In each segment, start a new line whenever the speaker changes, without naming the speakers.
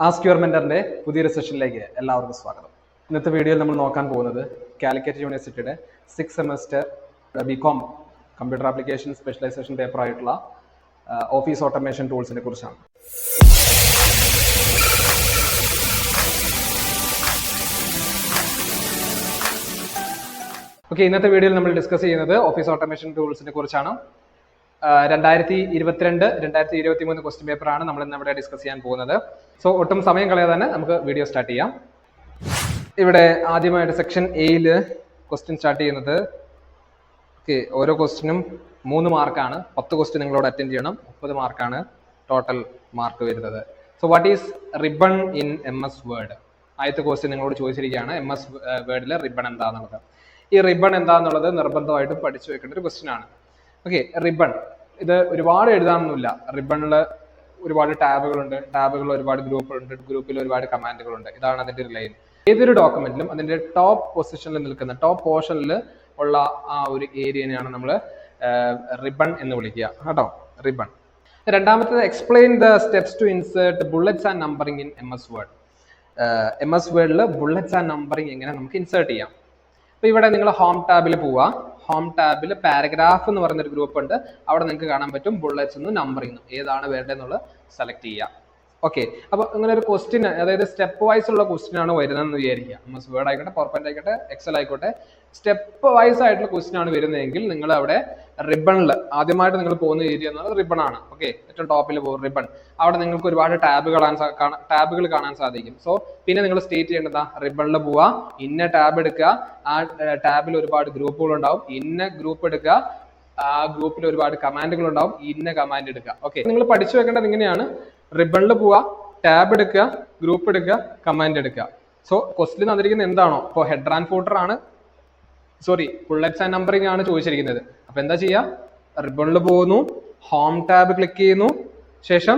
Ask your മെന്ററിന്റെ പുതിയൊരു സെഷനിലേക്ക് എല്ലാവർക്കും സ്വാഗതം. ഇന്നത്തെ വീഡിയോയിൽ നമ്മൾ നോക്കാൻ പോകുന്നത് കാലിക്കറ്റ് യൂണിവേഴ്സിറ്റിയുടെ 6th semester B Com computer application specialisation paper ആയിട്ടുള്ള ഓഫീസ് ഓട്ടോമേഷൻ ടൂൾസിനെ കുറിച്ചാണ്. ഓക്കെ, ഇന്നത്തെ വീഡിയോയിൽ നമ്മൾ ഡിസ്കസ് ചെയ്യുന്നത് ഓഫീസ് ഓട്ടോമേഷൻ ടൂൾസിനെ കുറിച്ചാണ്. 2022-2023 ക്വസ്റ്റ്യൻ പേപ്പറാണ് നമ്മൾ ഇന്ന് ഇവിടെ ഡിസ്കസ് ചെയ്യാൻ പോകുന്നത്. സോ ഒട്ടും സമയം കളയാതെ തന്നെ നമുക്ക് വീഡിയോ സ്റ്റാർട്ട് ചെയ്യാം. ഇവിടെ ആദ്യമായിട്ട് സെക്ഷൻ എയിൽ ക്വസ്റ്റ്യൻ സ്റ്റാർട്ട് ചെയ്യുന്നത്. ഓക്കെ, ഓരോ ക്വസ്റ്റ്യനും 3 മാർക്കാണ്. 10 ക്വസ്റ്റ്യൻ നിങ്ങളോട് അറ്റൻഡ് ചെയ്യണം. 30 മാർക്കാണ് ടോട്ടൽ മാർക്ക് വരുന്നത്. So what is ribbon in MS word? ആദ്യത്തെ ക്വസ്റ്റ്യൻ നിങ്ങളോട് ചോദിച്ചിരിക്കുകയാണ്, MS വേർഡിലെ റിബൺ എന്താണെന്നുള്ളത്. ഈ റിബൺ എന്താണെന്നുള്ളത് നിർബന്ധമായിട്ടും പഠിച്ചു വെക്കേണ്ട ഒരു ക്വസ്റ്റ്യൻ ആണ്. ഓക്കെ, റിബൺ ഇത് ഒരുപാട് എഴുതാനൊന്നുമില്ല. റിബണിൽ ഒരുപാട് ടാബുകളുണ്ട്, ടാബുകളിൽ ഒരുപാട് ഗ്രൂപ്പുകളുണ്ട്, ഗ്രൂപ്പിൽ ഒരുപാട് കമാൻഡുകളുണ്ട്. ഇതാണ് അതിന്റെ ഒരു ലൈൻ. ഏതൊരു ഡോക്യുമെന്റിലും അതിന്റെ ടോപ്പ് പൊസിഷനിൽ നിൽക്കുന്ന ടോപ്പ് പോർഷനിൽ ഉള്ള ആ ഒരു ഏരിയനെയാണ് നമ്മൾ റിബൺ എന്ന് വിളിക്കുക കേട്ടോ, റിബൺ. രണ്ടാമത്തേത് explain the steps to insert bullets and numbering in MS Word. MS വേർഡിൽ ബുള്ളറ്റ്സ് ആൻഡ് നമ്പറിംഗ് എങ്ങനെ നമുക്ക് ഇൻസേർട്ട് ചെയ്യാം? അപ്പൊ ഇവിടെ നിങ്ങൾ ഹോം ടാബിൽ പോവുക. ഹോം ടാബിൽ പാരഗ്രാഫ് എന്ന് പറയുന്നൊരു ഗ്രൂപ്പ് ഉണ്ട്. അവിടെ നിങ്ങൾക്ക് കാണാൻ പറ്റും ബുള്ളറ്റ്സ് എന്നും നമ്പറിംഗ് ഏതാണ് വേണ്ടതെന്നുള്ളത് സെലക്ട് ചെയ്യുക. ഓക്കെ, അപ്പൊ ഇങ്ങനെ ഒരു ക്വസ്റ്റ്യൻ, അതായത് സ്റ്റെപ്പ് വൈസ് ഉള്ള ക്വസ്റ്റ്യൻ ആണ് വരുന്നതെന്ന് വിചാരിക്കുക. MS വേർഡ് ആയിക്കോട്ടെ, പവർപോയിന്റ് ആയിക്കോട്ടെ, എക്സൽ ആയിക്കോട്ടെ, സ്റ്റെപ്പ് വൈസ് ആയിട്ടുള്ള ക്വസ്റ്റ്യൻ ആണ് വരുന്നതെങ്കിൽ നിങ്ങൾ അവിടെ റിബണിൽ ആദ്യമായിട്ട് നിങ്ങൾ പോകുന്ന ഏരിയ എന്നത് റിബൺ ആണ്. ഓക്കെ, ഏറ്റവും ടോപ്പിൽ പോകും റിബൺ. അവിടെ നിങ്ങൾക്ക് ഒരുപാട് ടാബുകൾ കാണാൻ സാധിക്കും. സോ പിന്നെ നിങ്ങൾ സ്റ്റേറ്റ് ചെയ്യേണ്ടതാ, റിബണിൽ പോവുക, ഇന്ന ടാബ് എടുക്കുക, ആ ടാബിൽ ഒരുപാട് ഗ്രൂപ്പുകൾ ഉണ്ടാവും, ഇന്ന ഗ്രൂപ്പ് എടുക്കുക, ആ ഗ്രൂപ്പിൽ ഒരുപാട് കമാൻഡുകൾ ഉണ്ടാവും, ഇന്ന കമാൻഡ് എടുക്കുക. ഓക്കെ, നിങ്ങൾ പഠിച്ചു വെക്കേണ്ടത് ഇങ്ങനെയാണ്. റിബണിൽ പോവുക, ടാബ് എടുക്കുക, ഗ്രൂപ്പ് എടുക്കുക, കമാൻഡ് എടുക്കുക. സോ ക്വസ്റ്റ്യൻ തന്നിരിക്കുന്നത് എന്താണോ, ഇപ്പോൾ ഹെഡർ ആൻഡ് ഫൂട്ടർ ആണ്, ബുള്ളറ്റ്സ് ആൻഡ് നമ്പറിംഗ് ആണ് ചോദിച്ചിരിക്കുന്നത്. അപ്പൊ എന്താ ചെയ്യുക? റിബണിൽ പോകുന്നു, ഹോം ടാബ് ക്ലിക്ക് ചെയ്യുന്നു, ശേഷം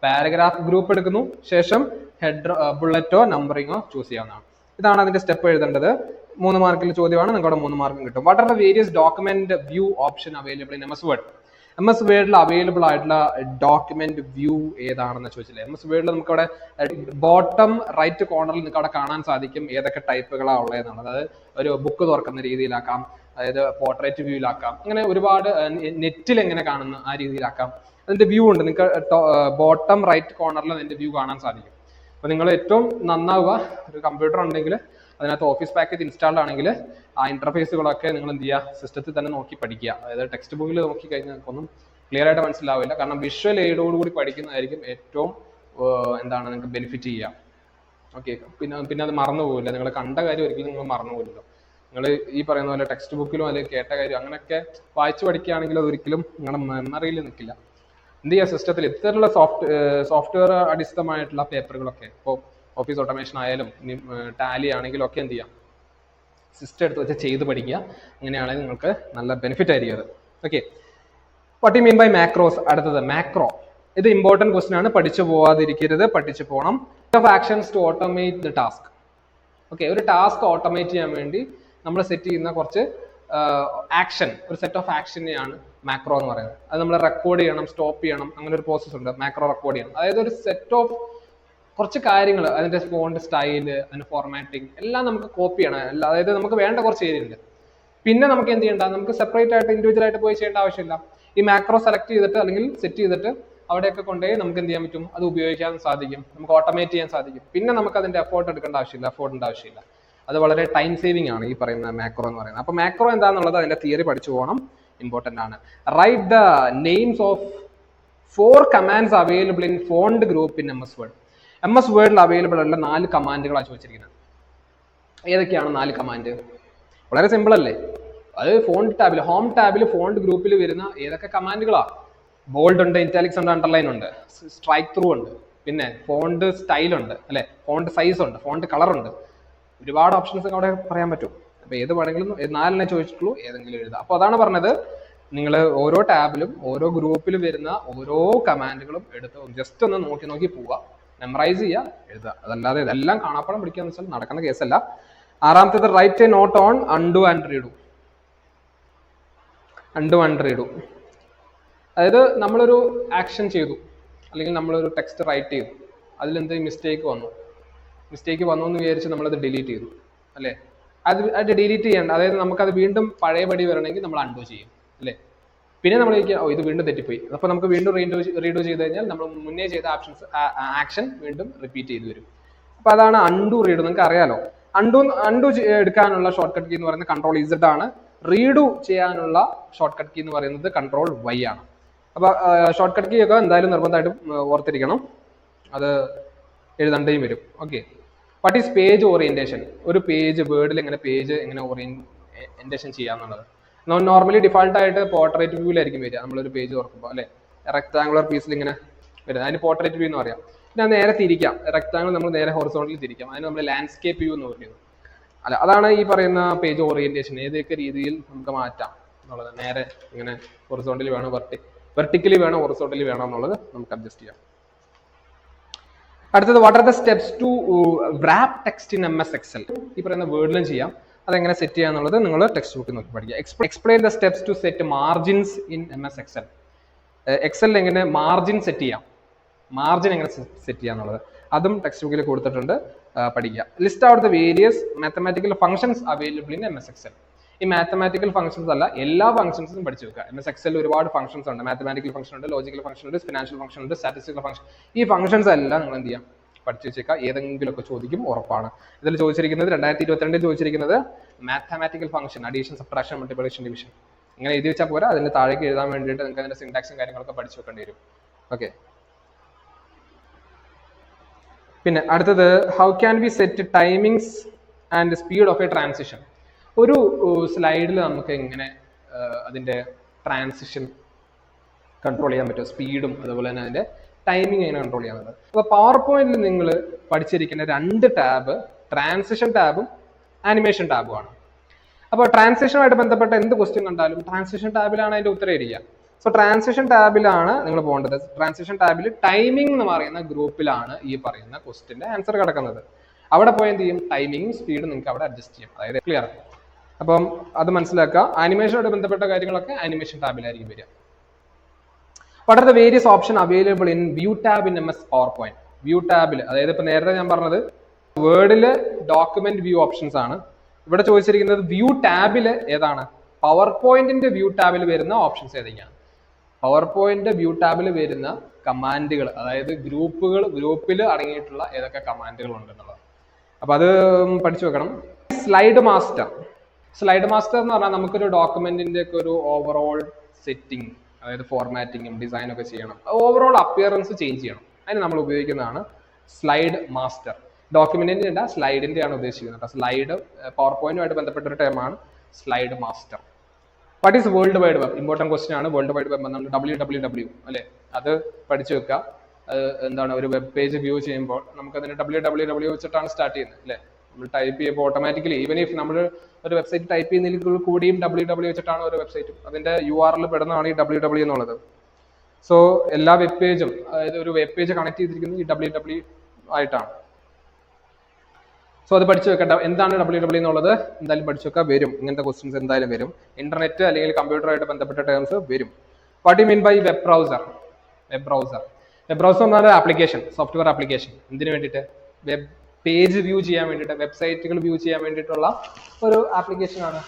പാരഗ്രാഫ് ഗ്രൂപ്പ് എടുക്കുന്നു, ശേഷം ഹെഡർ ബുള്ളറ്റോ നമ്പറിങ്ങോ ചൂസ് ചെയ്യാവുന്നതാണ്. ഇതാണ് അതിന്റെ സ്റ്റെപ്പ് എഴുതേണ്ടത്. 3 മാർക്കിൽ ചോദ്യമാണ്, നിങ്ങൾക്ക് 3 മാർക്കും കിട്ടും. What are the various document view option available in MS Word? MS വേർഡിൽ അവൈലബിൾ ആയിട്ടുള്ള ഡോക്യുമെന്റ് വ്യൂ ഏതാണെന്ന് ചോദിച്ചില്ലേ. MS വേർഡിൽ നമുക്ക് അവിടെ ബോട്ടം റൈറ്റ് കോർണറിൽ നിങ്ങൾക്ക് അവിടെ കാണാൻ സാധിക്കും ഏതൊക്കെ ടൈപ്പുകളാണ് ഉള്ളതെന്നുള്ളത്. അതായത് ഒരു ബുക്ക് തുറക്കുന്ന രീതിയിലാക്കാം, അതായത് പോർട്രേറ്റ് വ്യൂയിലാക്കാം, അങ്ങനെ ഒരുപാട് നെറ്റിൽ എങ്ങനെ കാണുന്ന ആ രീതിയിലാക്കാം. അതിന്റെ വ്യൂ ഉണ്ട്. നിങ്ങൾക്ക് ബോട്ടം റൈറ്റ് കോർണറിൽ അതിന്റെ വ്യൂ കാണാൻ സാധിക്കും. അപ്പൊ നിങ്ങൾ ഏറ്റവും നന്നാവുക, ഒരു കമ്പ്യൂട്ടർ ഉണ്ടെങ്കിൽ അതിനകത്ത് ഓഫീസ് പാക്കേജ് ഇൻസ്റ്റാൾഡ് ആണെങ്കിൽ ആ ഇന്റർഫേസുകളൊക്കെ നിങ്ങൾ എന്ത് ചെയ്യുക, സിസ്റ്റത്തിൽ തന്നെ നോക്കി പഠിക്കുക. അതായത് ടെക്സ്റ്റ് ബുക്കിൽ നോക്കി കഴിഞ്ഞാൽ ഒന്നും ക്ലിയർ ആയിട്ട് മനസ്സിലാവില്ല. കാരണം വിഷ്വൽ എയ്ഡോടുകൂടി പഠിക്കുന്നതായിരിക്കും ഏറ്റവും നിങ്ങൾക്ക് ബെനിഫിറ്റ് ചെയ്യുക. ഓക്കെ, പിന്നെ അത് മറന്നു പോകില്ല. നിങ്ങൾ കണ്ട കാര്യം ഒരിക്കലും നിങ്ങൾ മറന്നു പോകില്ലല്ലോ. നിങ്ങൾ ഈ പറയുന്ന പോലെ ടെക്സ്റ്റ് ബുക്കിലും അല്ലെങ്കിൽ കേട്ട കാര്യം അങ്ങനെയൊക്കെ വായിച്ചു പഠിക്കുകയാണെങ്കിൽ അത് ഒരിക്കലും നിങ്ങളുടെ മെമ്മറിയിൽ നിൽക്കില്ല. എന്ത് ചെയ്യുക, സിസ്റ്റത്തിൽ ഇത്തരത്തിലുള്ള സോഫ്റ്റ്വെയർ അടിസ്ഥാനമായിട്ടുള്ള പേപ്പറുകളൊക്കെ, ഇപ്പോൾ ഓഫീസ് ഓട്ടോമേഷൻ ആയാലും ടാലി ആണെങ്കിലും ഒക്കെ എന്ത് ചെയ്യാം, സിസ്റ്റം എടുത്ത് വെച്ച് ചെയ്ത് പഠിക്കുക. അങ്ങനെയാണെങ്കിൽ നിങ്ങൾക്ക് നല്ല ബെനിഫിറ്റ് ആയിരിക്കും അത്. Okay, what you mean by macros? അടുത്തത് മാക്രോ. ഇത് ഇമ്പോർട്ടൻറ്റ് ക്വസ്റ്റ്യൻ ആണ്, പഠിച്ചു പോവാതിരിക്കരുത്, പഠിച്ചു പോകണം. Of actions to automate the task. Okay, ഒരു ടാസ്ക് ഓട്ടോമേറ്റ് ചെയ്യാൻ വേണ്ടി നമ്മൾ സെറ്റ് ചെയ്യുന്ന കുറച്ച് ആക്ഷൻ, ഒരു സെറ്റ് ഓഫ് ആക്ഷനെയാണ് മാക്രോ എന്ന് പറയുന്നത്. അത് നമ്മൾ റെക്കോർഡ് ചെയ്യണം, സ്റ്റോപ്പ് ചെയ്യണം, അങ്ങനെ ഒരു പ്രോസസ് ഉണ്ട്. മാക്രോ റെക്കോർഡ് ചെയ്യണം. അതായത് ഒരു സെറ്റ് ഓഫ് കുറച്ച് കാര്യങ്ങൾ, അതിന്റെ ഫോണ്ട് സ്റ്റൈല്, അതിന്റെ ഫോർമാറ്റിംഗ് എല്ലാം നമുക്ക് കോപ്പി ചെയ്യണം. അതായത് നമുക്ക് വേണ്ട കുറച്ച് ഏരിയ ഉണ്ട്. പിന്നെ നമുക്ക് എന്ത് ചെയ്യണ്ട, നമുക്ക് സെപ്പറേറ്റ് ആയിട്ട് ഇൻഡിവിജ്വൽ ആയിട്ട് പോയി ചെയ്യേണ്ട ആവശ്യമില്ല. ഈ മാക്രോ സെലക്ട് ചെയ്തിട്ട് അല്ലെങ്കിൽ സെറ്റ് ചെയ്തിട്ട് അവിടെയൊക്കെ കൊണ്ടുപോയി നമുക്ക് എന്ത് ചെയ്യാൻ പറ്റും, അത് ഉപയോഗിക്കാൻ സാധിക്കും, നമുക്ക് ഓട്ടോമേറ്റ് ചെയ്യാൻ സാധിക്കും. പിന്നെ നമുക്ക് അതിന്റെ എഫോർട്ട് എടുക്കേണ്ട ആവശ്യമില്ല, എഫോർട്ടിന്റെ ആവശ്യമില്ല. അത് വളരെ ടൈം സേവിംഗ് ആണ് ഈ പറയുന്ന മാക്രോ എന്ന് പറയുന്നത്. അപ്പൊ മാക്രോ എന്താണെന്നുള്ളത് അതിന്റെ തിയറി പഠിച്ചു പോകണം, ഇമ്പോർട്ടന്റ് ആണ്. Write the names of 4 commands available in font group in MS Word. MS വേർഡിൽ അവൈലബിൾ ഉള്ള 4 കമാൻഡുകളാണ് ചോദിച്ചിരിക്കുന്നത്. ഏതൊക്കെയാണ് 4 കമാൻഡ്? വളരെ സിമ്പിൾ അല്ലേ. അത് ഫോണ്ട് ടാബിൽ, ഹോം ടാബിൽ ഫോണ്ട് ഗ്രൂപ്പിൽ വരുന്ന ഏതൊക്കെ കമാൻഡുകളാണ്? ബോൾഡ് ഉണ്ട്, ഇറ്റാലിക്സ് ഉണ്ട്, അണ്ടർലൈൻ ഉണ്ട്, സ്ട്രൈക്ക് ത്രൂ ഉണ്ട്, പിന്നെ ഫോണ്ട് സ്റ്റൈൽ ഉണ്ട്, അല്ലെ, ഫോണ്ട് സൈസ് ഉണ്ട്, ഫോണ്ട് കളർ ഉണ്ട്. ഒരുപാട് ഓപ്ഷൻസ് അവിടെ പറയാൻ പറ്റും. അപ്പൊ ഏത് വേണമെങ്കിലും 4 ചോദിച്ചിട്ടുള്ളൂ, ഏതെങ്കിലും എഴുതാം. അപ്പൊ അതാണ് പറഞ്ഞത്, നിങ്ങൾ ഓരോ ടാബിലും ഓരോ ഗ്രൂപ്പിലും വരുന്ന ഓരോ കമാൻഡുകളും എടുത്ത് ജസ്റ്റ് ഒന്ന് നോക്കി നോക്കി പോവുക, മെമ്മറൈസ് ചെയ്യുക, എഴുതുക. അതല്ലാതെ ഇതെല്ലാം കാണാപ്പാടം പഠിക്കാന്ന് വെച്ചാൽ നടക്കുന്ന കേസല്ല. 6ാമത്തേത് write a note on undo and redo. Undo and redo അതായത് നമ്മളൊരു ആക്ഷൻ ചെയ്തു, അല്ലെങ്കിൽ നമ്മളൊരു ടെക്സ്റ്റ് റൈറ്റ് ചെയ്തു, അതിലെന്തെങ്കിലും മിസ്റ്റേക്ക് വന്നു എന്ന് വിചാരിച്ച് നമ്മളത് ഡിലീറ്റ് ചെയ്തു അല്ലേ? അത് ഡിലീറ്റ് ചെയ്യണ്ട, അതായത് നമുക്കത് വീണ്ടും പഴയപടി വരണമെങ്കിൽ നമ്മൾ അൺഡു ചെയ്യും അല്ലേ? പിന്നെ നമ്മൾ ഇത് വീണ്ടും തെറ്റിപ്പോയി, അപ്പോൾ നമുക്ക് വീണ്ടും റീഡു ചെയ്ത് കഴിഞ്ഞാൽ നമ്മൾ മുന്നേ ചെയ്ത ആക്ഷൻ വീണ്ടും റിപ്പീറ്റ് ചെയ്ത് വരും. അപ്പോൾ അതാണ് അൺഡു റീഡു. നിങ്ങൾക്ക് അറിയാലോ, അൺഡു എടുക്കാനുള്ള ഷോർട്ട് കട്ട് കീ എന്ന് പറയുന്നത് Ctrl+Z ആണ്. റീഡു ചെയ്യാനുള്ള ഷോർട്ട് കട്ട് കീ എന്ന് പറയുന്നത് Ctrl+Y ആണ്. അപ്പോൾ ഷോർട്ട് കട്ട് കീ ഒക്കെ എന്തായാലും നിർബന്ധമായിട്ടും ഓർത്തിരിക്കണം, അത് എഴുതേണ്ടയും വരും. Okay, what is page orientation? ഒരു പേജ് വേർഡിൽ പേജ് എങ്ങനെ ഓറിയന്റേഷൻ ചെയ്യാന്നുള്ളത്. നോർമലി ഡിഫാൾട്ട് ആയിട്ട് പോർട്രേറ്റ് വ്യൂവിലായിരിക്കും വരിക നമ്മളൊരു പേജ് തുറക്കുമ്പോൾ അല്ലെ? റെക്ടാങ്കുലർ പീസിൽ ഇങ്ങനെ വരും, അതിന് പോർട്രേറ്റ് വ്യൂ എന്ന് പറയാം. പിന്നെ നേരെ തിരിക്കാം, റെക്ടാങ്കിൾ നമ്മൾ നേരെ ഹൊറിസോണ്ടലിൽ തിരിക്കാം, അതിന് നമ്മൾ ലാൻഡ്സ്കേപ്പ് വ്യൂ എന്ന് പറയുന്നത് അല്ല. അതാണ് ഈ പറയുന്ന പേജ് ഓറിയന്റേഷൻ. ഏതൊക്കെ രീതിയിൽ നമുക്ക് മാറ്റാം എന്നുള്ളത്, നേരെ ഇങ്ങനെ ഹൊറിസോണ്ടലി വേണോ വെർട്ടിക്കലി വേണോ ഹൊറിസോണ്ടലി വേണോ എന്നുള്ളത് നമുക്ക് അഡ്ജസ്റ്റ് ചെയ്യാം. അടുത്തത്, what are the steps to wrap text in MS Excel? ഈ പറയുന്ന വേർഡിലും ചെയ്യാം, അതെങ്ങനെ സെറ്റ് ചെയ്യാന്നുള്ളത് നിങ്ങൾ ടെക്സ്റ്റ് ബുക്കിൽ നോക്കി പഠിക്കുക. Explain the steps to set margins in MS Excel. എക്സലിൽ എങ്ങനെ മാർജിൻ സെറ്റ് ചെയ്യാം, മാർജിൻ എങ്ങനെ സെറ്റ് ചെയ്യാന്നുള്ളത് അതും ടെക്സ്റ്റ് ബുക്കിൽ കൊടുത്തിട്ടുണ്ട്, പഠിക്കുക. List out the various mathematical functions available in MS Excel. ഈ മാത്തമാറ്റിക്കൽ ഫംഗ്ഷൻസ് അല്ല, എല്ലാ ഫംഗ്ഷൻസും പഠിച്ചു വെക്കുക. MS Excel ഒരുപാട് ഫംഗ്ഷൻസ് ഉണ്ട്, മാത്തമാറ്റിക്കൽ ഫംഗ്ഷൻ ഉണ്ട്, ലോജിക്കൽ ഫംഗ്ഷൻ ഉണ്ട്, ഫിനാൻഷ്യൽ ഫംഗ്ഷൻ ഉണ്ട്, സ്റ്റാറ്റിസ്റ്റിക്കൽ ഫംഗ്ഷൻ. ഈ ഫംഗ്ഷൻസ് എല്ലാം നിങ്ങൾ എന്ത് ചെയ്യാം, പഠിച്ചു വെച്ചേക്കുക. ഏതെങ്കിലുമൊക്കെ ചോദിക്കും, ഉറപ്പാണ്. ഇതിൽ ചോദിച്ചിരിക്കുന്നത് 2022 ചോദിച്ചിരിക്കുന്നത് mathematical function, addition, subtraction, multiplication, division. ഇങ്ങനെ എഴുതി വെച്ചാൽ പോരാ, അതിന് താഴേക്ക് എഴുതാൻ വേണ്ടിയിട്ട് നിങ്ങൾക്ക് അതിന്റെ സിന്റാക്സും കാര്യങ്ങളൊക്കെ പഠിച്ചു വെക്കേണ്ടി വരും. ഓക്കെ, പിന്നെ അടുത്തത്, how can V set timings and speed of A transition? ഒരു സ്ലൈഡിൽ നമുക്ക് എങ്ങനെ അതിന്റെ ട്രാൻസിഷൻ കൺട്രോൾ ചെയ്യാൻ പറ്റും, സ്പീഡും അതുപോലെ തന്നെ അതിന്റെ ടൈമിംഗ് എങ്ങനെ കൺട്രോൾ ചെയ്യാനുള്ളത്. അപ്പോൾ പവർ പോയിന്റിൽ നിങ്ങൾ പഠിച്ചിരിക്കുന്ന 2 ടാബ് ട്രാൻസിഷൻ ടാബും ആനിമേഷൻ ടാബും ആണ്. അപ്പോൾ ട്രാൻസിഷനുമായിട്ട് ബന്ധപ്പെട്ട എന്ത് ക്വസ്റ്റ്യൻ കണ്ടാലും ട്രാൻസിഷൻ ടാബിലാണ് അതിന്റെ ഉത്തരം ഇരിക്കുക. സോ ട്രാൻസിഷൻ ടാബിലാണ് നിങ്ങൾ പോകേണ്ടത്. ട്രാൻസിഷൻ ടാബിൽ ടൈമിംഗ് എന്ന് പറയുന്ന ഗ്രൂപ്പിലാണ് ഈ പറയുന്ന ക്വസ്റ്റിന്റെ ആൻസർ കിടക്കുന്നത്. അവിടെ പോയി എന്ത് ചെയ്യും, ടൈമിംഗ് സ്പീഡ് നിങ്ങൾക്ക് അവിടെ അഡ്ജസ്റ്റ് ചെയ്യും. അതായത് ക്ലിയർ. അപ്പം അത് മനസ്സിലാക്കുക. ആനിമേഷനോട് ബന്ധപ്പെട്ട കാര്യങ്ങളൊക്കെ ആനിമേഷൻ ടാബിലായിരിക്കും വരിക. What are the various option available in view tab in MS PowerPoint? View ടാബിൽ, അതായത് ഇപ്പൊ നേരത്തെ ഞാൻ പറഞ്ഞത് വേർഡില് ഡോക്യുമെന്റ് വ്യൂ ഓപ്ഷൻസ് ആണ്. ഇവിടെ ചോദിച്ചിരിക്കുന്നത് വ്യൂ ടാബില് ഏതാണ്, പവർ പോയിന്റിന്റെ വ്യൂ ടാബിൽ വരുന്ന ഓപ്ഷൻസ് ഏതൊക്കെയാണ്? പവർ പോയിന്റ് വ്യൂ ടാബിൽ വരുന്ന കമാൻഡുകൾ, അതായത് ഗ്രൂപ്പിൽ അടങ്ങിയിട്ടുള്ള ഏതൊക്കെ കമാൻഡുകൾ ഉണ്ടെന്നുള്ളത്. അപ്പൊ അത് പഠിച്ചു വെക്കണം. സ്ലൈഡ് മാസ്റ്റർ എന്ന് പറഞ്ഞാൽ നമുക്കൊരു ഡോക്യുമെന്റിന്റെ ഒക്കെ ഒരു ഓവറോൾ സെറ്റിംഗ്, അതായത് ഫോർമാറ്റിങ്ങും ഡിസൈനും ഒക്കെ ചെയ്യണം, ഓവറോൾ അപ്പിയറൻസ് ചേഞ്ച് ചെയ്യണം. അതിന് നമ്മൾ ഉപയോഗിക്കുന്നതാണ് സ്ലൈഡ് മാസ്റ്റർ. ഡോക്യുമെന്റിന്റെ അല്ല, സ്ലൈഡിന്റെ ആണ് ഉദ്ദേശിക്കുന്നത്. സ്ലൈഡ് പവർ പോയിന്റുമായിട്ട് ബന്ധപ്പെട്ട ഒരു ടേമാണ് slide master. What is world wide web? Important question ആണ്. വേൾഡ് വൈഡ് വെബ് എന്നാണ് www അല്ലെ? അത് പഠിച്ചു വെക്കുക. എന്താണ്, ഒരു വെബ് പേജ് വ്യൂ ചെയ്യുമ്പോൾ നമുക്ക് അതിന് www വെച്ചിട്ടാണ് സ്റ്റാർട്ട് ചെയ്യുന്നത് അല്ലെ? നമ്മൾ ടൈപ്പ് ചെയ്യുമ്പോൾ ഓട്ടോമാറ്റിക്കലി, ഈവൻ ഇഫ് നമ്മൾ ഒരു വെബ്സൈറ്റ് ടൈപ്പ് ചെയ്യുന്നതിൽ കൂടിയും www വെച്ചിട്ടാണ് ഒരു വെബ്സൈറ്റും അതിന്റെ URL പെടുന്നതാണ് ഈ www എന്നുള്ളത്. സോ എല്ലാ വെബ് പേജും, അതായത് ഒരു വെബ് പേജ് കണക്ട് ചെയ്തിരിക്കുന്നത് ഈ www ആയിട്ടാണ്. സോ അത് പഠിച്ചു വെക്കണ്ട. എന്താണ് www എന്നുള്ളത് എന്തായാലും പഠിച്ചു വെക്കാൻ വരും. ഇങ്ങനത്തെ ക്വസ്റ്റ്യൻസ് എന്തായാലും വരും. ഇന്റർനെറ്റ് അല്ലെങ്കിൽ കമ്പ്യൂട്ടറായിട്ട് ബന്ധപ്പെട്ട ടേംസ് വരും. What you mean by web browser? Web browser എന്നാണ് ആപ്ലിക്കേഷൻ, സോഫ്റ്റ്വെയർ ആപ്ലിക്കേഷൻ. എന്തിനു വേണ്ടിയിട്ട്? വെബ് പേജ് വ്യൂ ചെയ്യാൻ വേണ്ടിയിട്ട്, വെബ്സൈറ്റുകൾ വ്യൂ ചെയ്യാൻ വേണ്ടിയിട്ടുള്ള ഒരു ആപ്ലിക്കേഷൻ ആണ്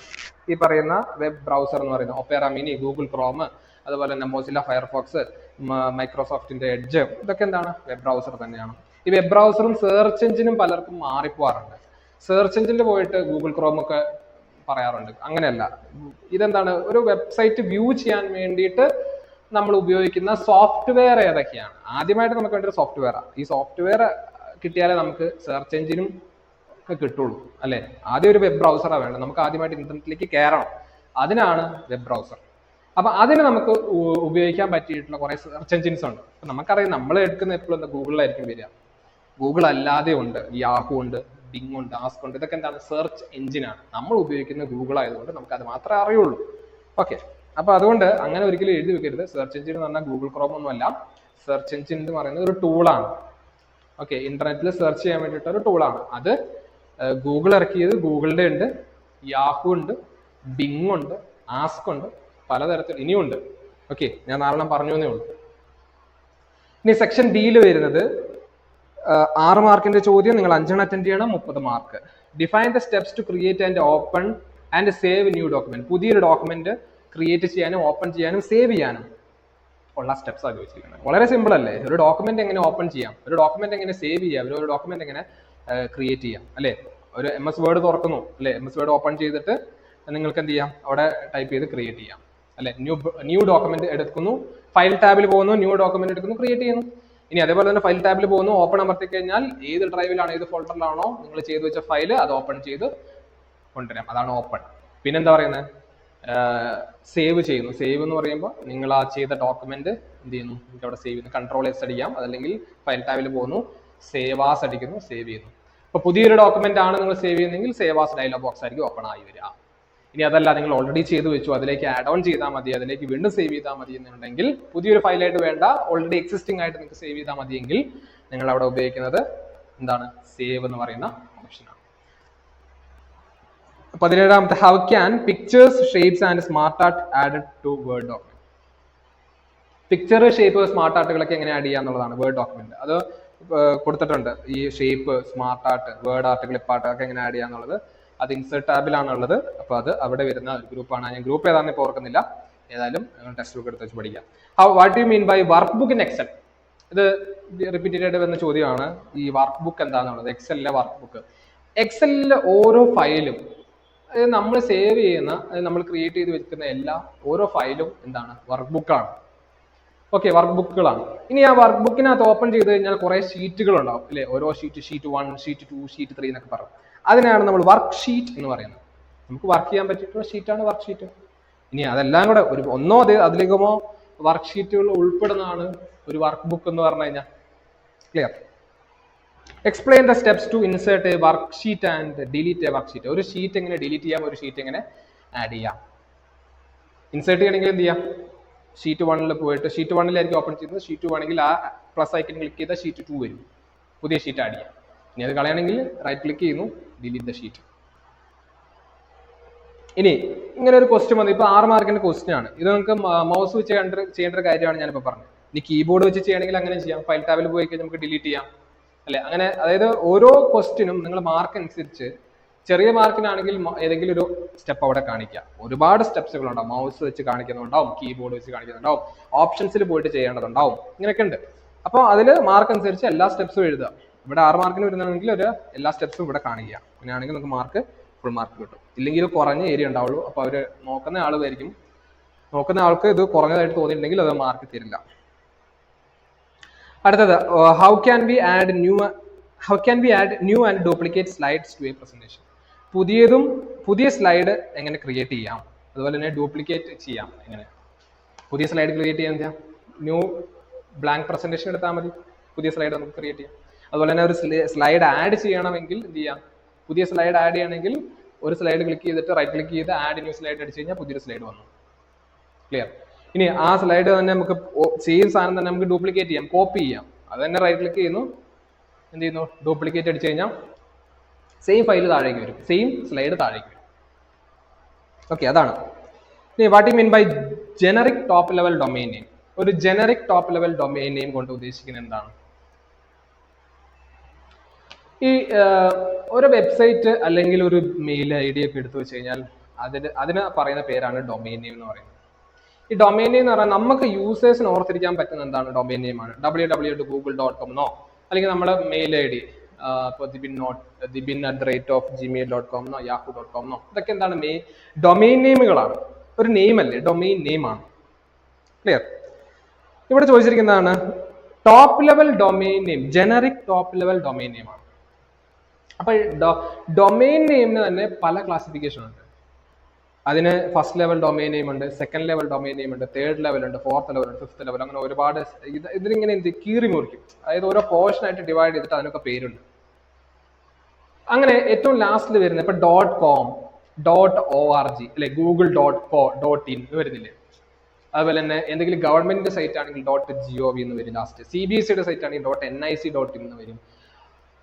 ഈ പറയുന്ന വെബ് ബ്രൗസർ എന്ന് പറയുന്നത്. ഒപ്പേറ മിനി, ഗൂഗിൾ ക്രോം, അതുപോലെ തന്നെ മോസില്ല ഫയർഫോക്സ്, മൈക്രോസോഫ്റ്റിന്റെ എഡ്ജ്, ഇതൊക്കെ എന്താണ്, വെബ് ബ്രൗസർ തന്നെയാണ്. ഈ വെബ് ബ്രൗസറും സെർച്ച് എഞ്ചിനും പലർക്കും മാറിപ്പോവാറുണ്ട്. സെർച്ച് എഞ്ചിനിൽ പോയിട്ട് ഗൂഗിൾ ക്രോം ഒക്കെ പറയാറുണ്ട്. അങ്ങനെയല്ല, ഇതെന്താണ്, ഒരു വെബ്സൈറ്റ് വ്യൂ ചെയ്യാൻ വേണ്ടിയിട്ട് നമ്മൾ ഉപയോഗിക്കുന്ന സോഫ്റ്റ്വെയർ ഏതൊക്കെയാണ്? ആദ്യമായിട്ട് നമുക്ക് വേണ്ട ഒരു സോഫ്റ്റ്വെയറാണ്. ഈ സോഫ്റ്റ്വെയർ കിട്ടിയാലേ നമുക്ക് സെർച്ച് എഞ്ചിനും ഒക്കെ കിട്ടുള്ളൂ അല്ലെ? ആദ്യം ഒരു വെബ് ബ്രൗസറാണ് വേണ്ടത്. നമുക്ക് ആദ്യമായിട്ട് ഇന്റർനെറ്റിലേക്ക് കയറണം, അതിനാണ് വെബ് ബ്രൗസർ. അപ്പൊ അതിന് നമുക്ക് ഉപയോഗിക്കാൻ പറ്റിയിട്ടുള്ള കുറെ സെർച്ച് എഞ്ചിൻസ് ഉണ്ട്. അപ്പൊ നമുക്കറിയാം, നമ്മൾ എടുക്കുന്ന എപ്പോഴും എന്താ, ഗൂഗിളിലായിരിക്കും വരിക. ഗൂഗിൾ അല്ലാതെ ഉണ്ട്, യാഹു ഉണ്ട്, ബിങ് ഉണ്ട്, ആസ്ക് ഉണ്ട്. ഇതൊക്കെ എന്താണ്, സെർച്ച് എഞ്ചിനാണ്. നമ്മൾ ഉപയോഗിക്കുന്ന ഗൂഗിൾ ആയതുകൊണ്ട് നമുക്ക് അത് മാത്രമേ അറിയുള്ളൂ. ഓക്കെ, അപ്പൊ അതുകൊണ്ട് അങ്ങനെ ഒരിക്കലും എഴുതി വെക്കരുത്. സെർച്ച് എഞ്ചിൻ എന്ന് പറഞ്ഞാൽ ഗൂഗിൾ ക്രോം ഒന്നും അല്ല. സെർച്ച് എഞ്ചിൻ എന്ന് പറയുന്നത് ഒരു ടൂളാണ്. ഓക്കെ, ഇന്റർനെറ്റിൽ സെർച്ച് ചെയ്യാൻ വേണ്ടിയിട്ട് ഒരു ടൂളാണ്. അത് ഗൂഗിൾ ഇറക്കിയത് ഗൂഗിളിന്റെ ഉണ്ട്, യാഹു ഉണ്ട്, ബിങ് ഉണ്ട്, ആസ്ക് ഉണ്ട്, പലതരത്തിൽ ഇനിയുണ്ട്. ഓക്കെ, ഞാൻ നാലെണ്ണം പറഞ്ഞു എന്നേ ഉള്ളൂ. ഇനി സെക്ഷൻ ഡിയിൽ വരുന്നത് 6 മാർക്കിന്റെ ചോദ്യം നിങ്ങൾ 5 അറ്റൻഡ് ചെയ്യണം, 30 mark. Define the steps to create and open and save new document. പുതിയൊരു ഡോക്യുമെന്റ് ക്രിയേറ്റ് ചെയ്യാനും ഓപ്പൺ ചെയ്യാനും സേവ് ചെയ്യാനും ഉള്ള സ്റ്റെപ്സ് ആണ് ചോദിച്ചിരിക്കുന്നത്. വളരെ സിമ്പിൾ അല്ലേ? ഒരു ഡോക്യുമെന്റ് എങ്ങനെ ഓപ്പൺ ചെയ്യാം, ഒരു ഡോക്യുമെന്റ് എങ്ങനെ സേവ് ചെയ്യാം, ഒരു ഡോക്യുമെന്റ് എങ്ങനെ ക്രിയേറ്റ് ചെയ്യാം അല്ലേ? ഒരു MS വേർഡ് തുറക്കുന്നു അല്ലെ, MS വേർഡ് ഓപ്പൺ ചെയ്തിട്ട് നിങ്ങൾക്ക് എന്ത് ചെയ്യാം, അവിടെ ടൈപ്പ് ചെയ്ത് ക്രിയേറ്റ് ചെയ്യാം അല്ലെ. ന്യൂ ഡോക്യുമെന്റ് എടുക്കുന്നു, ഫയൽ ടാബിൽ പോകുന്നു, ന്യൂ ഡോക്യുമെന്റ് എടുക്കുന്നു, ക്രിയേറ്റ് ചെയ്യുന്നു. ഇനി അതേപോലെ തന്നെ ഫയൽ ടാബിൽ പോകുന്നു, ഓപ്പൺ അമർത്തി കഴിഞ്ഞാൽ ഏത് ഡ്രൈവിലാണോ ഏത് ഫോൾഡറിലാണോ നിങ്ങൾ ചെയ്തു വെച്ച ഫയൽ അത് ഓപ്പൺ ചെയ്ത് കൊണ്ടുവരാം. അതാണ് ഓപ്പൺ. പിന്നെന്താ പറയുന്നത്, സേവ് ചെയ്യുന്നു. സേവ് എന്ന് പറയുമ്പോൾ നിങ്ങൾ ആ ചെയ്ത ഡോക്യുമെന്റ് എന്ത് ചെയ്യുന്നു, നിങ്ങൾക്ക് അവിടെ സേവ് ചെയ്യുന്നു. Ctrl+S അടിക്കാം, അതല്ലെങ്കിൽ ഫയൽ ടാബിൽ പോകുന്നു, സേവ് ആസ് അടിക്കുന്നു, സേവ് ചെയ്യുന്നു. അപ്പൊ പുതിയൊരു ഡോക്യുമെന്റ് ആണ് നിങ്ങൾ സേവ് ചെയ്യുന്നെങ്കിൽ സേവ് ആസ് ഡയലോഗ് ബോക്സ് ആയിരിക്കും ഓപ്പൺ ആയി വരിക. ഇനി അതല്ല, നിങ്ങൾ ഓൾറെഡി ചെയ്തു വെച്ചു, അതിലേക്ക് ആഡ് ഓൺ ചെയ്താൽ മതി, അതിലേക്ക് വീണ്ടും സേവ് ചെയ്താൽ മതി എന്നുണ്ടെങ്കിൽ, പുതിയൊരു ഫയലായിട്ട് വേണ്ട, ഓൾറെഡി എക്സിസ്റ്റിംഗ് ആയിട്ട് നിങ്ങൾക്ക് സേവ് ചെയ്താൽ മതിയെങ്കിൽ നിങ്ങൾ അവിടെ ഉപയോഗിക്കുന്നത് എന്താണ്, സേവ് എന്ന് പറയുന്ന ഓപ്ഷനാണ്. 17ാമത്തെ, how can pictures, shapes and smart art added to Word document. Picture, shape, smart ആർട്ടുകളൊക്കെ എങ്ങനെ ആഡ് ചെയ്യുക എന്നുള്ളതാണ് വേർഡ് ഡോക്യുമെന്റ്. അത് കൊടുത്തിട്ടുണ്ട്. ഈ shape, smart art, Word art, clip art ഒക്കെ എങ്ങനെ ആഡ് ചെയ്യുക എന്നുള്ളത് അത് ഇൻസേർട്ട് ടാബിലാണ് ഉള്ളത്. അപ്പോൾ അത് അവിടെ വരുന്ന ഒരു ഗ്രൂപ്പാണ്. ഞാൻ ഗ്രൂപ്പ് ഏതാണെന്ന് ഇപ്പോൾ ഓർക്കുന്നില്ല. ഏതായാലും ടെക്സ്റ്റ് ബുക്ക് എടുത്ത് വെച്ച് പഠിക്കാം. What you mean by workbook in Excel? ഇത് റിപ്പീറ്റഡ് വന്ന ചോദ്യമാണ്. ഈ വർക്ക് ബുക്ക് എന്താണെന്നുള്ളത്, എക്സലിലെ വർക്ക് ബുക്ക്. എക്സലിലെ ഓരോ ഫയലും നമ്മൾ സേവ് ചെയ്യുന്ന, നമ്മൾ ക്രിയേറ്റ് ചെയ്ത് വെക്കുന്ന ഓരോ ഫയലും എന്താണ്, വർക്ക് ബുക്കാണ്. ഓക്കെ, വർക്ക് ബുക്കുകളാണ്. ഇനി ആ വർക്ക് ബുക്കിനകത്ത് ഓപ്പൺ ചെയ്ത് കഴിഞ്ഞാൽ കുറെ ഷീറ്റുകൾ ഉണ്ടാവും അല്ലെ? ഓരോ ഷീറ്റ് 1, ഷീറ്റ് 2, ഷീറ്റ് 3 എന്നൊക്കെ പറയും. അതിനാണ് നമ്മൾ വർക്ക് ഷീറ്റ് എന്ന് പറയുന്നത്. നമുക്ക് വർക്ക് ചെയ്യാൻ പറ്റിയിട്ടുള്ള ഷീറ്റാണ് വർക്ക് ഷീറ്റ്. ഇനി അതെല്ലാം കൂടെ ഒന്നോ അതിലേക്കുമോ വർക്ക് ഷീറ്റുകൾ ഉൾപ്പെടുന്നതാണ് ഒരു വർക്ക് ബുക്ക് എന്ന് പറഞ്ഞു കഴിഞ്ഞാൽ. Clear? Explain the steps to insert a worksheet and delete a worksheet. ഒരു ഷീറ്റ് എങ്ങനെ ഡിലീറ്റ് ചെയ്യാം, ഒരു ഷീറ്റ് എങ്ങനെ ആഡ് ചെയ്യാം. ഇൻസേർട്ട് ചെയ്യണമെങ്കിൽ എന്ത് ചെയ്യാം, ഷീറ്റ് 1 പോയിട്ട് ഷീറ്റ് 1 ഓപ്പൺ ചെയ്യുന്നത്. ഷീറ്റ് 2 ആണെങ്കിൽ ആ പ്ലസ് ഐക്കൺ ക്ലിക്ക് ചെയ്താൽ ഷീറ്റ് 2 വരും, പുതിയ ഷീറ്റ് ആഡ് ചെയ്യാം. ഇനി അത് കളയണമെങ്കിൽ റൈറ്റ് ക്ലിക്ക് ചെയ്യുന്നു, ഡിലീറ്റ് ദ ഷീറ്റ്. ഇനി ഇങ്ങനെ ഒരു ക്വസ്റ്റ്യൻ വന്നു. ഇപ്പൊ 6 മാർക്കിന്റെ ക്വസ്റ്റ്യൻ ആണ് ഇത്. നിങ്ങൾക്ക് മൗസ് വെച്ച് ചെയ്യേണ്ട ഒരു കാര്യമാണ് ഞാനിപ്പോൾ പറഞ്ഞത്. ഇനി കീബോർഡ് വെച്ച് ചെയ്യണമെങ്കിൽ അങ്ങനെ ചെയ്യാം. ഫയൽ ടാബിൽ പോയി കഴിഞ്ഞാൽ നമുക്ക് ഡിലീറ്റ് ചെയ്യാം അല്ലെ? അങ്ങനെ, അതായത് ഓരോ ക്വസ്റ്റ്യനും നിങ്ങൾ മാർക്ക് അനുസരിച്ച്, ചെറിയ മാർക്കിനാണെങ്കിൽ ഏതെങ്കിലും ഒരു സ്റ്റെപ്പ് അവിടെ കാണിക്കുക. ഒരുപാട് സ്റ്റെപ്സുകൾ ഉണ്ടാവും. മൗസ് വെച്ച് കാണിക്കുന്നുണ്ടാവും, കീബോർഡ് വെച്ച് കാണിക്കുന്നുണ്ടാവും, ഓപ്ഷൻസിൽ പോയിട്ട് ചെയ്യേണ്ടതുണ്ടാവും. ഇങ്ങനെയൊക്കെ ഉണ്ട്. അപ്പോൾ അതിൽ മാർക്ക് അനുസരിച്ച് എല്ലാ സ്റ്റെപ്സും എഴുതുക. ഇവിടെ 6 മാർക്കിന് വരുന്നുണ്ടെങ്കിൽ എല്ലാ സ്റ്റെപ്സും ഇവിടെ കാണിക്കുക. അങ്ങനെയാണെങ്കിൽ നമുക്ക് മാർക്ക് ഫുൾ മാർക്ക് കിട്ടും. ഇല്ലെങ്കിൽ കുറഞ്ഞ ഏരിയ ഉണ്ടാവുള്ളൂ. അപ്പോൾ അവർ നോക്കുന്ന ആൾക്ക് ഇത് കുറഞ്ഞതായിട്ട് തോന്നിയിട്ടുണ്ടെങ്കിൽ അത് മാർക്ക് തരില്ല. അടുത്തത്, how can be add new and duplicate slides to a presentation. പുതിയ സ്ലൈഡ് എങ്ങനെ ക്രിയേറ്റ് ചെയ്യാം, അതുപോലെ തന്നെ ഡ്യൂപ്ലിക്കേറ്റ് ചെയ്യാം. എങ്ങനെ പുതിയ സ്ലൈഡ് ക്രിയേറ്റ് ചെയ്യാൻ ന്യൂ ബ്ലാങ്ക് പ്രസന്റേഷൻ എടുത്താൽ മതി, പുതിയ സ്ലൈഡ് നമുക്ക് ക്രിയേറ്റ് ചെയ്യാം. അതുപോലെ തന്നെ ഒരു സ്ലൈഡ് ആഡ് ചെയ്യണമെങ്കിൽ എന്ത് ചെയ്യാം, പുതിയ സ്ലൈഡ് ആഡ് ചെയ്യണമെങ്കിൽ ഒരു സ്ലൈഡ് ക്ലിക്ക് ചെയ്തിട്ട് റൈറ്റ് ക്ലിക്ക് ചെയ്ത് ആഡ് ന്യൂ സ്ലൈഡ് അടിച്ചു കഴിഞ്ഞാൽ പുതിയൊരു സ്ലൈഡ് വന്നു. ക്ലിയർ? ഇനി ആ സ്ലൈഡ് തന്നെ നമുക്ക് സെയിം സാധനം തന്നെ നമുക്ക് ഡ്യൂപ്ലിക്കേറ്റ് ചെയ്യാം, കോപ്പി ചെയ്യാം. അത് തന്നെ റൈറ്റ് ക്ലിക്ക് ചെയ്യുന്നു, എന്ത് ചെയ്യുന്നു, ഡ്യൂപ്ലിക്കേറ്റ് അടിച്ചു കഴിഞ്ഞാൽ സെയിം ഫയൽ താഴേക്ക് വരും, സെയിം സ്ലൈഡ് താഴേക്ക് വരും. ഓക്കെ, അതാണ്. ഇനി what you mean by generic top level domain name? ഒരു generic top level domain name കൊണ്ട് ഉദ്ദേശിക്കുന്നത് എന്താണ്? ഈ ഒരു വെബ്സൈറ്റ് അല്ലെങ്കിൽ ഒരു മെയിൽ ID ഒക്കെ എടുത്തു വെച്ച് കഴിഞ്ഞാൽ അതിന് പറയുന്ന പേരാണ് ഡൊമൈൻ നെയിം എന്ന് പറയുന്നത്. ഈ ഡൊമൈൻ നെയിം എന്ന് പറഞ്ഞാൽ നമുക്ക് യൂസേഴ്സിന് ഓർത്തിരിക്കാൻ പറ്റുന്ന എന്താണ് ഡൊമൈൻ നെയിം ആണ്. www.google.com എന്നോ അല്ലെങ്കിൽ നമ്മുടെ മെയിൽ ID ഇപ്പോൾ dibin@gmail.com എന്നോ yahoo.com എന്നോ, ഇതൊക്കെ എന്താണ്, ഡൊമൈൻ നെയിമുകളാണ്. ഒരു നെയിം അല്ലേ, ഡൊമൈൻ നെയിം ആണ്. ക്ലിയർ? ഇവിടെ ചോദിച്ചിരിക്കുന്നതാണ് top level domain name, generic top level domain name ആണ്. അപ്പൊ ഡൊമൈൻ നെയിമിന് തന്നെ പല ക്ലാസിഫിക്കേഷൻ ഉണ്ട്. അതിന് ഫസ്റ്റ് ലെവൽ ഡൊമൈൻ നെയിം ഉണ്ട്, സെക്കൻഡ് ലെവൽ ഡൊമൈൻ നെയിം ഉണ്ട്, തേർഡ് ലെവൽ ഉണ്ട്, ഫോർത്ത് ലെവൽ ഉണ്ട്, ഫിഫ്ത്ത് ലെവൽ, അങ്ങനെ ഒരുപാട്. ഇതിലിങ്ങനെ കീറി മുറിക്കും. അതായത് ഓരോ പോർഷൻ ആയിട്ട് ഡിവൈഡ് ചെയ്തിട്ട് അതിനൊക്കെ പേരുണ്ട്. അങ്ങനെ ഏറ്റവും ലാസ്റ്റിൽ വരുന്നത് ഇപ്പൊ .com, .org അല്ലെ, google.co.in വരുന്നില്ലേ? അതുപോലെ തന്നെ എന്തെങ്കിലും ഗവൺമെന്റ് സൈറ്റ് ആണെങ്കിൽ .gov എന്ന് വരും ലാസ്റ്റ്. CBSEയുടെ സൈറ്റ് ആണെങ്കിൽ .nic.in എന്ന് വരും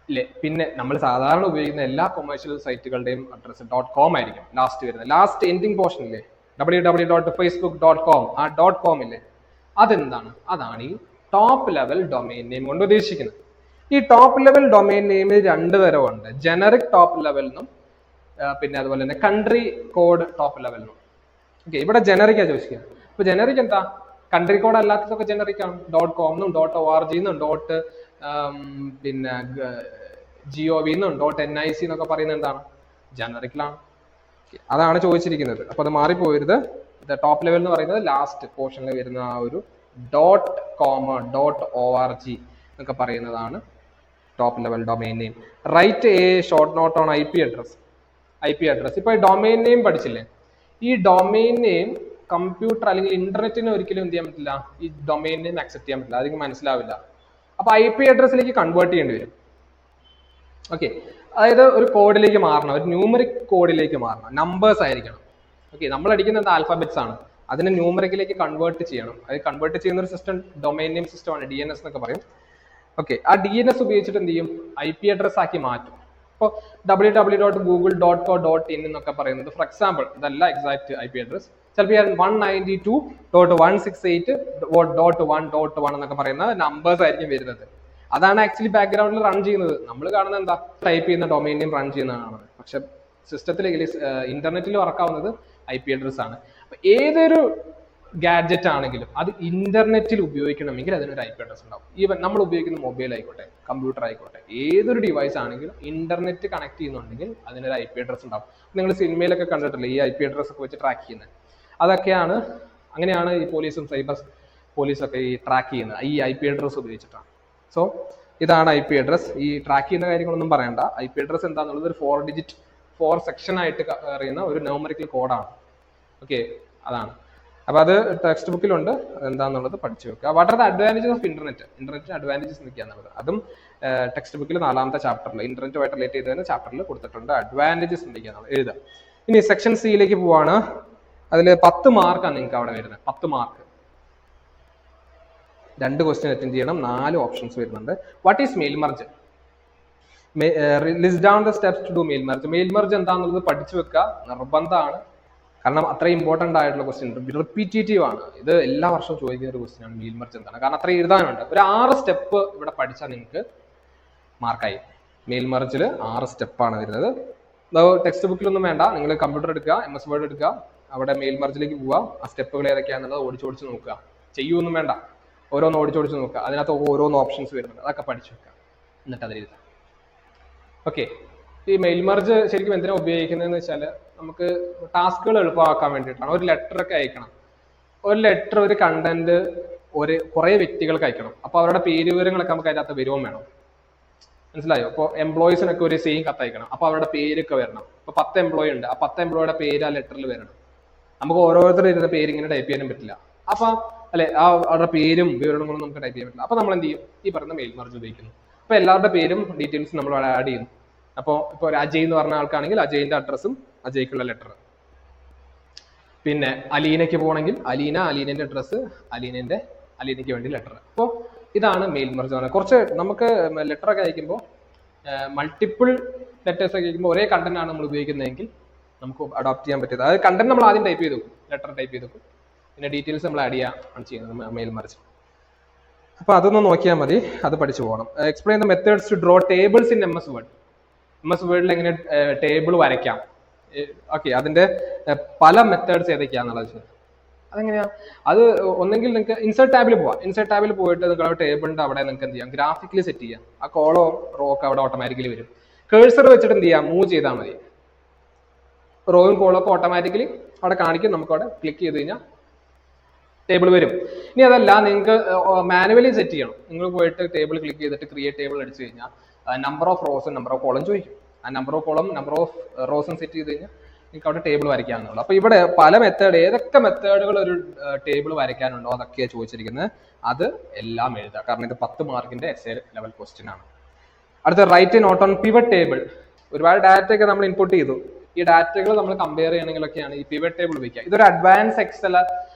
ഇല്ലേ? പിന്നെ നമ്മൾ സാധാരണ ഉപയോഗിക്കുന്ന എല്ലാ കൊമേഴ്ഷ്യൽ സൈറ്റുകളുടെയും അഡ്രസ് .com ആയിരിക്കും ലാസ്റ്റ് വരുന്നത്. ലാസ്റ്റ് എൻഡിങ് പോർഷൻ ഇല്ലേ, www.facebook.com, ആ .com ഇല്ലേ, അതെന്താണ്? അതാണ് ഈ ടോപ്പ് ലെവൽ ഡൊമൈൻ നെയിം കൊണ്ട് ഉദ്ദേശിക്കുന്നത്. ഈ ടോപ്പ് ലെവൽ ഡൊമൈൻ നെയിമിൽ രണ്ട് തരമുണ്ട്, ജനറിക് ടോപ്പ് ലെവലിനും പിന്നെ അതുപോലെ തന്നെ കൺട്രി കോഡ് ടോപ്പ് ലെവലിനും. ഓക്കെ, ഇവിടെ ജനറിക്കാ ചോദിക്കുക. ഇപ്പൊ ജനറിക് എന്താ? കൺട്രി കോഡ് അല്ലാത്തതൊക്കെ ജനറിക് ആണ്. .com എന്നും .org എന്നും പിന്നെ GOV എന്നും .nic എന്നൊക്കെ പറയുന്നത് എന്താണ്? ജനറിക്കിലാണ്. അതാണ് ചോദിച്ചിരിക്കുന്നത്. അപ്പൊ അത് മാറിപ്പോയത്. ടോപ്പ് ലെവൽ എന്ന് പറയുന്നത് ലാസ്റ്റ് പോർഷനിൽ വരുന്ന ആ ഒരു .com .org എന്നൊക്കെ പറയുന്നതാണ് top level domain name. Write a short note on IP address. ഇപ്പൊ ഡൊമൈൻ നെയിം പഠിച്ചില്ലേ? ഈ ഡൊമൈൻ നെയിം കമ്പ്യൂട്ടർ അല്ലെങ്കിൽ ഇന്റർനെറ്റിന് ഒരിക്കലും എന്ത് ചെയ്യാൻ പറ്റില്ല, ഈ ഡൊമൈൻ നെയിം അക്സെപ്റ്റ് ചെയ്യാൻ പറ്റില്ല, അതിന് മനസ്സിലാവില്ല. അപ്പൊ IP അഡ്രസ്സിലേക്ക് കൺവേർട്ട് ചെയ്യേണ്ടി വരും. ഓക്കെ, അതായത് ഒരു കോഡിലേക്ക് മാറണം, ഒരു ന്യൂമറിക് കോഡിലേക്ക് മാറണം, നമ്പേഴ്സ് ആയിരിക്കണം. ഓക്കെ, നമ്മൾ അടിക്കുന്നത് ആൽഫബറ്റ്സ് ആണ്, അതിനെ ന്യൂമറിക്കിലേക്ക് കൺവേർട്ട് ചെയ്യണം. അത് കൺവേർട്ട് ചെയ്യുന്ന ഒരു സിസ്റ്റം ഡൊമൈൻ നെയിം സിസ്റ്റം ആണ്, DNS എന്നൊക്കെ പറയും. ഓക്കെ, ആ DNS ഉപയോഗിച്ചിട്ട് എന്ത് ചെയ്യും? IP അഡ്രസ് ആക്കി മാറ്റും. ഇപ്പോൾ www.google.co.in എന്നൊക്കെ പറയുന്നത് ഫോർ എക്സാമ്പിൾ, ഇതല്ല എക്സാക്ട് IP അഡ്രസ്. ചിലപ്പോൾ 192.168.1.1.1 എന്നൊക്കെ പറയുന്ന നമ്പേഴ്സ് ആയിരിക്കും വരുന്നത്. അതാണ് ആക്ച്വലി ബാക്ക്ഗ്രൗണ്ടിൽ റൺ ചെയ്യുന്നത്. നമ്മൾ കാണുന്നത് എന്താ? ടൈപ്പ് ചെയ്യുന്ന ഡൊമൈൻ നെയിം റൺ ചെയ്യുന്നതാണ്. പക്ഷെ സിസ്റ്റത്തിലേക്ക് ഇന്റർനെറ്റിൽ വർക്കാവുന്നത് IP അഡ്രസ് ആണ്. അപ്പൊ ഏതൊരു ഗാഡ്ജറ്റ് ആണെങ്കിലും അത് ഇന്റർനെറ്റിൽ ഉപയോഗിക്കണമെങ്കിൽ അതിനൊരു IP അഡ്രസ് ഉണ്ടാവും. ഈവൻ നമ്മൾ ഉപയോഗിക്കുന്ന മൊബൈൽ ആയിക്കോട്ടെ, കമ്പ്യൂട്ടർ ആയിക്കോട്ടെ, ഏതൊരു ഡിവൈസ് ആണെങ്കിലും ഇന്റർനെറ്റ് കണക്ട് ചെയ്യുന്നുണ്ടെങ്കിൽ അതിനൊരു IP അഡ്രസ് ഉണ്ടാവും. നിങ്ങൾ സിനിമയിലൊക്കെ കണ്ടിട്ടില്ലേ ഈ IP അഡ്രസ് ഒക്കെ വെച്ച് ട്രാക്ക് ചെയ്യുന്നത്? അങ്ങനെയാണ് ഈ പോലീസും സൈബർ പോലീസൊക്കെ ഈ ട്രാക്ക് ചെയ്യുന്നത്, ഈ IP അഡ്രസ് ഉപയോഗിച്ചിട്ടാണ്. സോ ഇതാണ് IP അഡ്രസ്. ഈ ട്രാക്ക് ചെയ്യുന്ന കാര്യങ്ങളൊന്നും പറയണ്ട. IP അഡ്രസ് എന്താണെന്നുള്ളത് ഒരു 4 സെക്ഷൻ ആയിട്ട് അറിയുന്ന ഒരു ന്യൂമറിക്കൽ കോഡാണ്. ഓക്കെ, അതാണ്. അപ്പൊ അത് ടെക്സ്റ്റ് ബുക്കിലുണ്ട്, എന്താണെന്നുള്ളത് പഠിച്ചു വെക്കുക. What are the advantages of internet advantages എന്തൊക്കെയാണെന്നുള്ളത് അതും ടെക്സ്റ്റ് ബുക്കിൽ 4ാമത്തെ ചാപ്റ്ററിൽ ഇന്റർനെറ്റുമായിട്ട് റിലേറ്റ് ചെയ്തതിന് ചാപ്റ്ററിൽ കൊടുത്തിട്ടുണ്ട്. അഡ്വാൻറ്റേജസ് എന്തൊക്കെയാണെന്നുള്ളത് എഴുതാം. ഇനി സെക്ഷൻ സിയിലേക്ക് പോവാണ്. അതിൽ 10 മാർക്കാണ് നിങ്ങൾക്ക് അവിടെ വരുന്നത്. 10 മാർക്ക്, 2 ക്വസ്റ്റ്യൻ അറ്റൻഡ് ചെയ്യണം, 4 ഓപ്ഷൻസ് വരുന്നുണ്ട്. What is mail merge? List down the steps to do mail merge. Mail merge എന്താണെന്നുള്ളത് പഠിച്ചു വെക്കുക, നിർബന്ധമാണ്. കാരണം അത്രയും ഇമ്പോർട്ടന്റ് ആയിട്ടുള്ള ക്വസ്റ്റ്യൻ, റിപ്പീറ്റേറ്റീവ് ആണ്. ഇത് എല്ലാ വർഷവും ചോദിക്കുന്ന ഒരു ക്വസ്റ്റ്യൻ ആണ് മെയിൽ മെർജ് എന്താണ്. കാരണം അത്ര എഴുതാനുണ്ട്. ഒരു 6 സ്റ്റെപ്പ് ഇവിടെ പഠിച്ചാൽ നിങ്ങൾക്ക് മാർക്കായി. മെയിൽ മെർജിൽ 6 സ്റ്റെപ്പാണ് വരുന്നത്. ടെക്സ്റ്റ് ബുക്കിലൊന്നും വേണ്ട, നിങ്ങൾ കമ്പ്യൂട്ടർ എടുക്കുക, MS വേർഡ് എടുക്കുക, അവിടെ മെയിൽ മെർജിലേക്ക് പോവുക. ആ സ്റ്റെപ്പുകൾ ഏതൊക്കെയാണെന്നുള്ളത് ഓടിച്ചോടിച്ച് നോക്കുക. ചെയ്യൊന്നും വേണ്ട, ഓരോന്ന് ഓടിച്ചോടിച്ച് നോക്കുക. അതിനകത്ത് ഓരോന്ന് ഓപ്ഷൻസ് വരുന്നുണ്ട്, അതൊക്കെ പഠിച്ചു വെക്കുക, എന്നിട്ട് അതിൽ എഴുതാം. ഓക്കെ, ഈ മെയിൽ മെർജ് ശരിക്കും എന്തിനാണ് ഉപയോഗിക്കുന്നതെന്ന് വെച്ചാൽ നമുക്ക് ടാസ്കുകൾ എളുപ്പമാക്കാൻ വേണ്ടിയിട്ടാണ്. ഒരു ലെറ്റർ ഒക്കെ അയക്കണം, ഒരു ലെറ്റർ, ഒരു കണ്ടന്റ് കുറേ വ്യക്തികൾക്ക് അയക്കണം. അപ്പോൾ അവരുടെ പേര് വിവരങ്ങളൊക്കെ നമുക്ക് അതിനകത്ത് വരുവും വേണം. മനസ്സിലായോ? അപ്പോൾ എംപ്ലോയീസിനൊക്കെ ഒരു സെയിം കത്ത് അയക്കണം, അപ്പോൾ അവരുടെ പേരൊക്കെ വരണം. ഇപ്പോൾ 10 എംപ്ലോയി ഉണ്ട്, ആ 10 എംപ്ലോയിയുടെ പേര് ആ ലെറ്ററിൽ വരണം. നമുക്ക് ഓരോരുത്തരും ഇരുന്ന പേര് ഇങ്ങനെ ടൈപ്പ് ചെയ്യാനും പറ്റില്ല. അപ്പൊ അവരുടെ പേരും വിവരണങ്ങളും നമുക്ക് ടൈപ്പ് ചെയ്യാൻ പറ്റില്ല. അപ്പൊ നമ്മൾ എന്ത് ചെയ്യും? ഈ പറയുന്ന മെയിൽ മെർജ് ഉപയോഗിക്കുന്നു. അപ്പൊ എല്ലാവരുടെ പേരും ഡീറ്റെയിൽസും നമ്മൾ ആഡ് ചെയ്യുന്നു. അപ്പോൾ ഇപ്പോൾ അജയ് എന്ന് പറഞ്ഞ ആൾക്കാണെങ്കിൽ അജയിന്റെ അഡ്രസ്സും അജയ്ക്കുള്ള ലെറ്റർ. പിന്നെ അലീനയ്ക്ക് പോകണമെങ്കിൽ അലീനന്റെ അഡ്രസ്സ്, അലീനയ്ക്ക് വേണ്ടി ലെറ്റർ. അപ്പോൾ ഇതാണ് മെയിൽ മെർജ് എന്ന് പറയുന്നത്. കുറച്ച് നമുക്ക് ലെറ്റർ ഒക്കെ അയക്കുമ്പോൾ മൾട്ടിപ്പിൾ ലെറ്റേഴ്സ് ഒക്കെ അയക്കുമ്പോൾ ഒരേ കണ്ടന്റ് ആണ് നമ്മൾ ഉപയോഗിക്കുന്നതെങ്കിൽ നമുക്ക് അഡോപ്റ്റ് ചെയ്യാൻ പറ്റിയത്. അതായത് കണ്ടന്റ് നമ്മൾ ആദ്യം ടൈപ്പ് ചെയ്ത് വെക്കും, ലെറ്റർ ടൈപ്പ് ചെയ്ത് വെക്കും, പിന്നെ ഡീറ്റെയിൽസ് നമ്മൾ ആഡ് ആണ് ചെയ്യുന്നത് മെയിൽ മെർജ്. അപ്പൊ അതൊന്ന് നോക്കിയാൽ മതി, അത് പഠിച്ചു പോകണം. Explain the methods to draw tables in MS Word. MS വേർഡിൽ എങ്ങനെ ടേബിൾ വരയ്ക്കാം? ഓക്കെ, അതിന്റെ പല മെത്തേഡ്സ് ഏതൊക്കെയാണെന്നുള്ളത്. അതെങ്ങനെയാ? അത് ഒന്നെങ്കിൽ നിങ്ങൾക്ക് ഇൻസേർട്ട് ടാബിൽ പോവാം. ഇൻസേർട്ട് ടാബിൽ പോയിട്ട് നിങ്ങൾ ടേബിളിന്റെ അവിടെ നിങ്ങൾക്ക് എന്ത് ചെയ്യാം? ഗ്രാഫിക്കലി സെറ്റ് ചെയ്യാം. ആ കോളോ റോ ഒക്കെ അവിടെ ഓട്ടോമാറ്റിക്കലി വരും. കേഴ്സർ വെച്ചിട്ട് എന്ത് ചെയ്യാം? മൂവ് ചെയ്താൽ മതി. റോയും കോളും ഒക്കെ ഓട്ടോമാറ്റിക്കലി അവിടെ കാണിക്കും. നമുക്ക് അവിടെ ക്ലിക്ക് ചെയ്ത് കഴിഞ്ഞാൽ ടേബിൾ വരും. ഇനി അതല്ല, നിങ്ങൾക്ക് മാനുവലി സെറ്റ് ചെയ്യണം. നിങ്ങൾ പോയിട്ട് ടേബിൾ ക്ലിക്ക് ചെയ്തിട്ട് ക്രിയേറ്റ് ടേബിൾ അടിച്ചു കഴിഞ്ഞാൽ നമ്പർ ഓഫ് റോസും നമ്പർ ഓഫ് കോളം ചോദിക്കും. ആ number of column number of റോസും സെറ്റ് ചെയ്ത് കഴിഞ്ഞാൽ നിങ്ങൾക്ക് അവിടെ ടേബിൾ വരയ്ക്കാമെന്നുള്ളൂ. അപ്പൊ ഇവിടെ പല മെത്തേഡ്, ഏതൊക്കെ മെത്തേഡുകൾ ഒരു ടേബിൾ വരയ്ക്കാനുണ്ടോ അതൊക്കെയാണ് ചോദിച്ചിരിക്കുന്നത്. അത് എല്ലാം എഴുതുക, കാരണം ഇത് 10 മാർക്കിന്റെ എസ്എ ലെവൽ ക്വസ്റ്റ്യൻ ആണ്. അടുത്ത write note on pivot table. ഒരുപാട് ഡാറ്റ ഒക്കെ നമ്മൾ ഇൻപുട്ട് ചെയ്തു. ഈ ഡാറ്റകൾ നമ്മൾ കമ്പയർ ചെയ്യണമെങ്കിലൊക്കെയാണ് ഈ പിവറ്റ് ടേബിൾ ഉപയോഗിക്കുക. ഇതൊരു അഡ്വാൻസ് എക്സൽ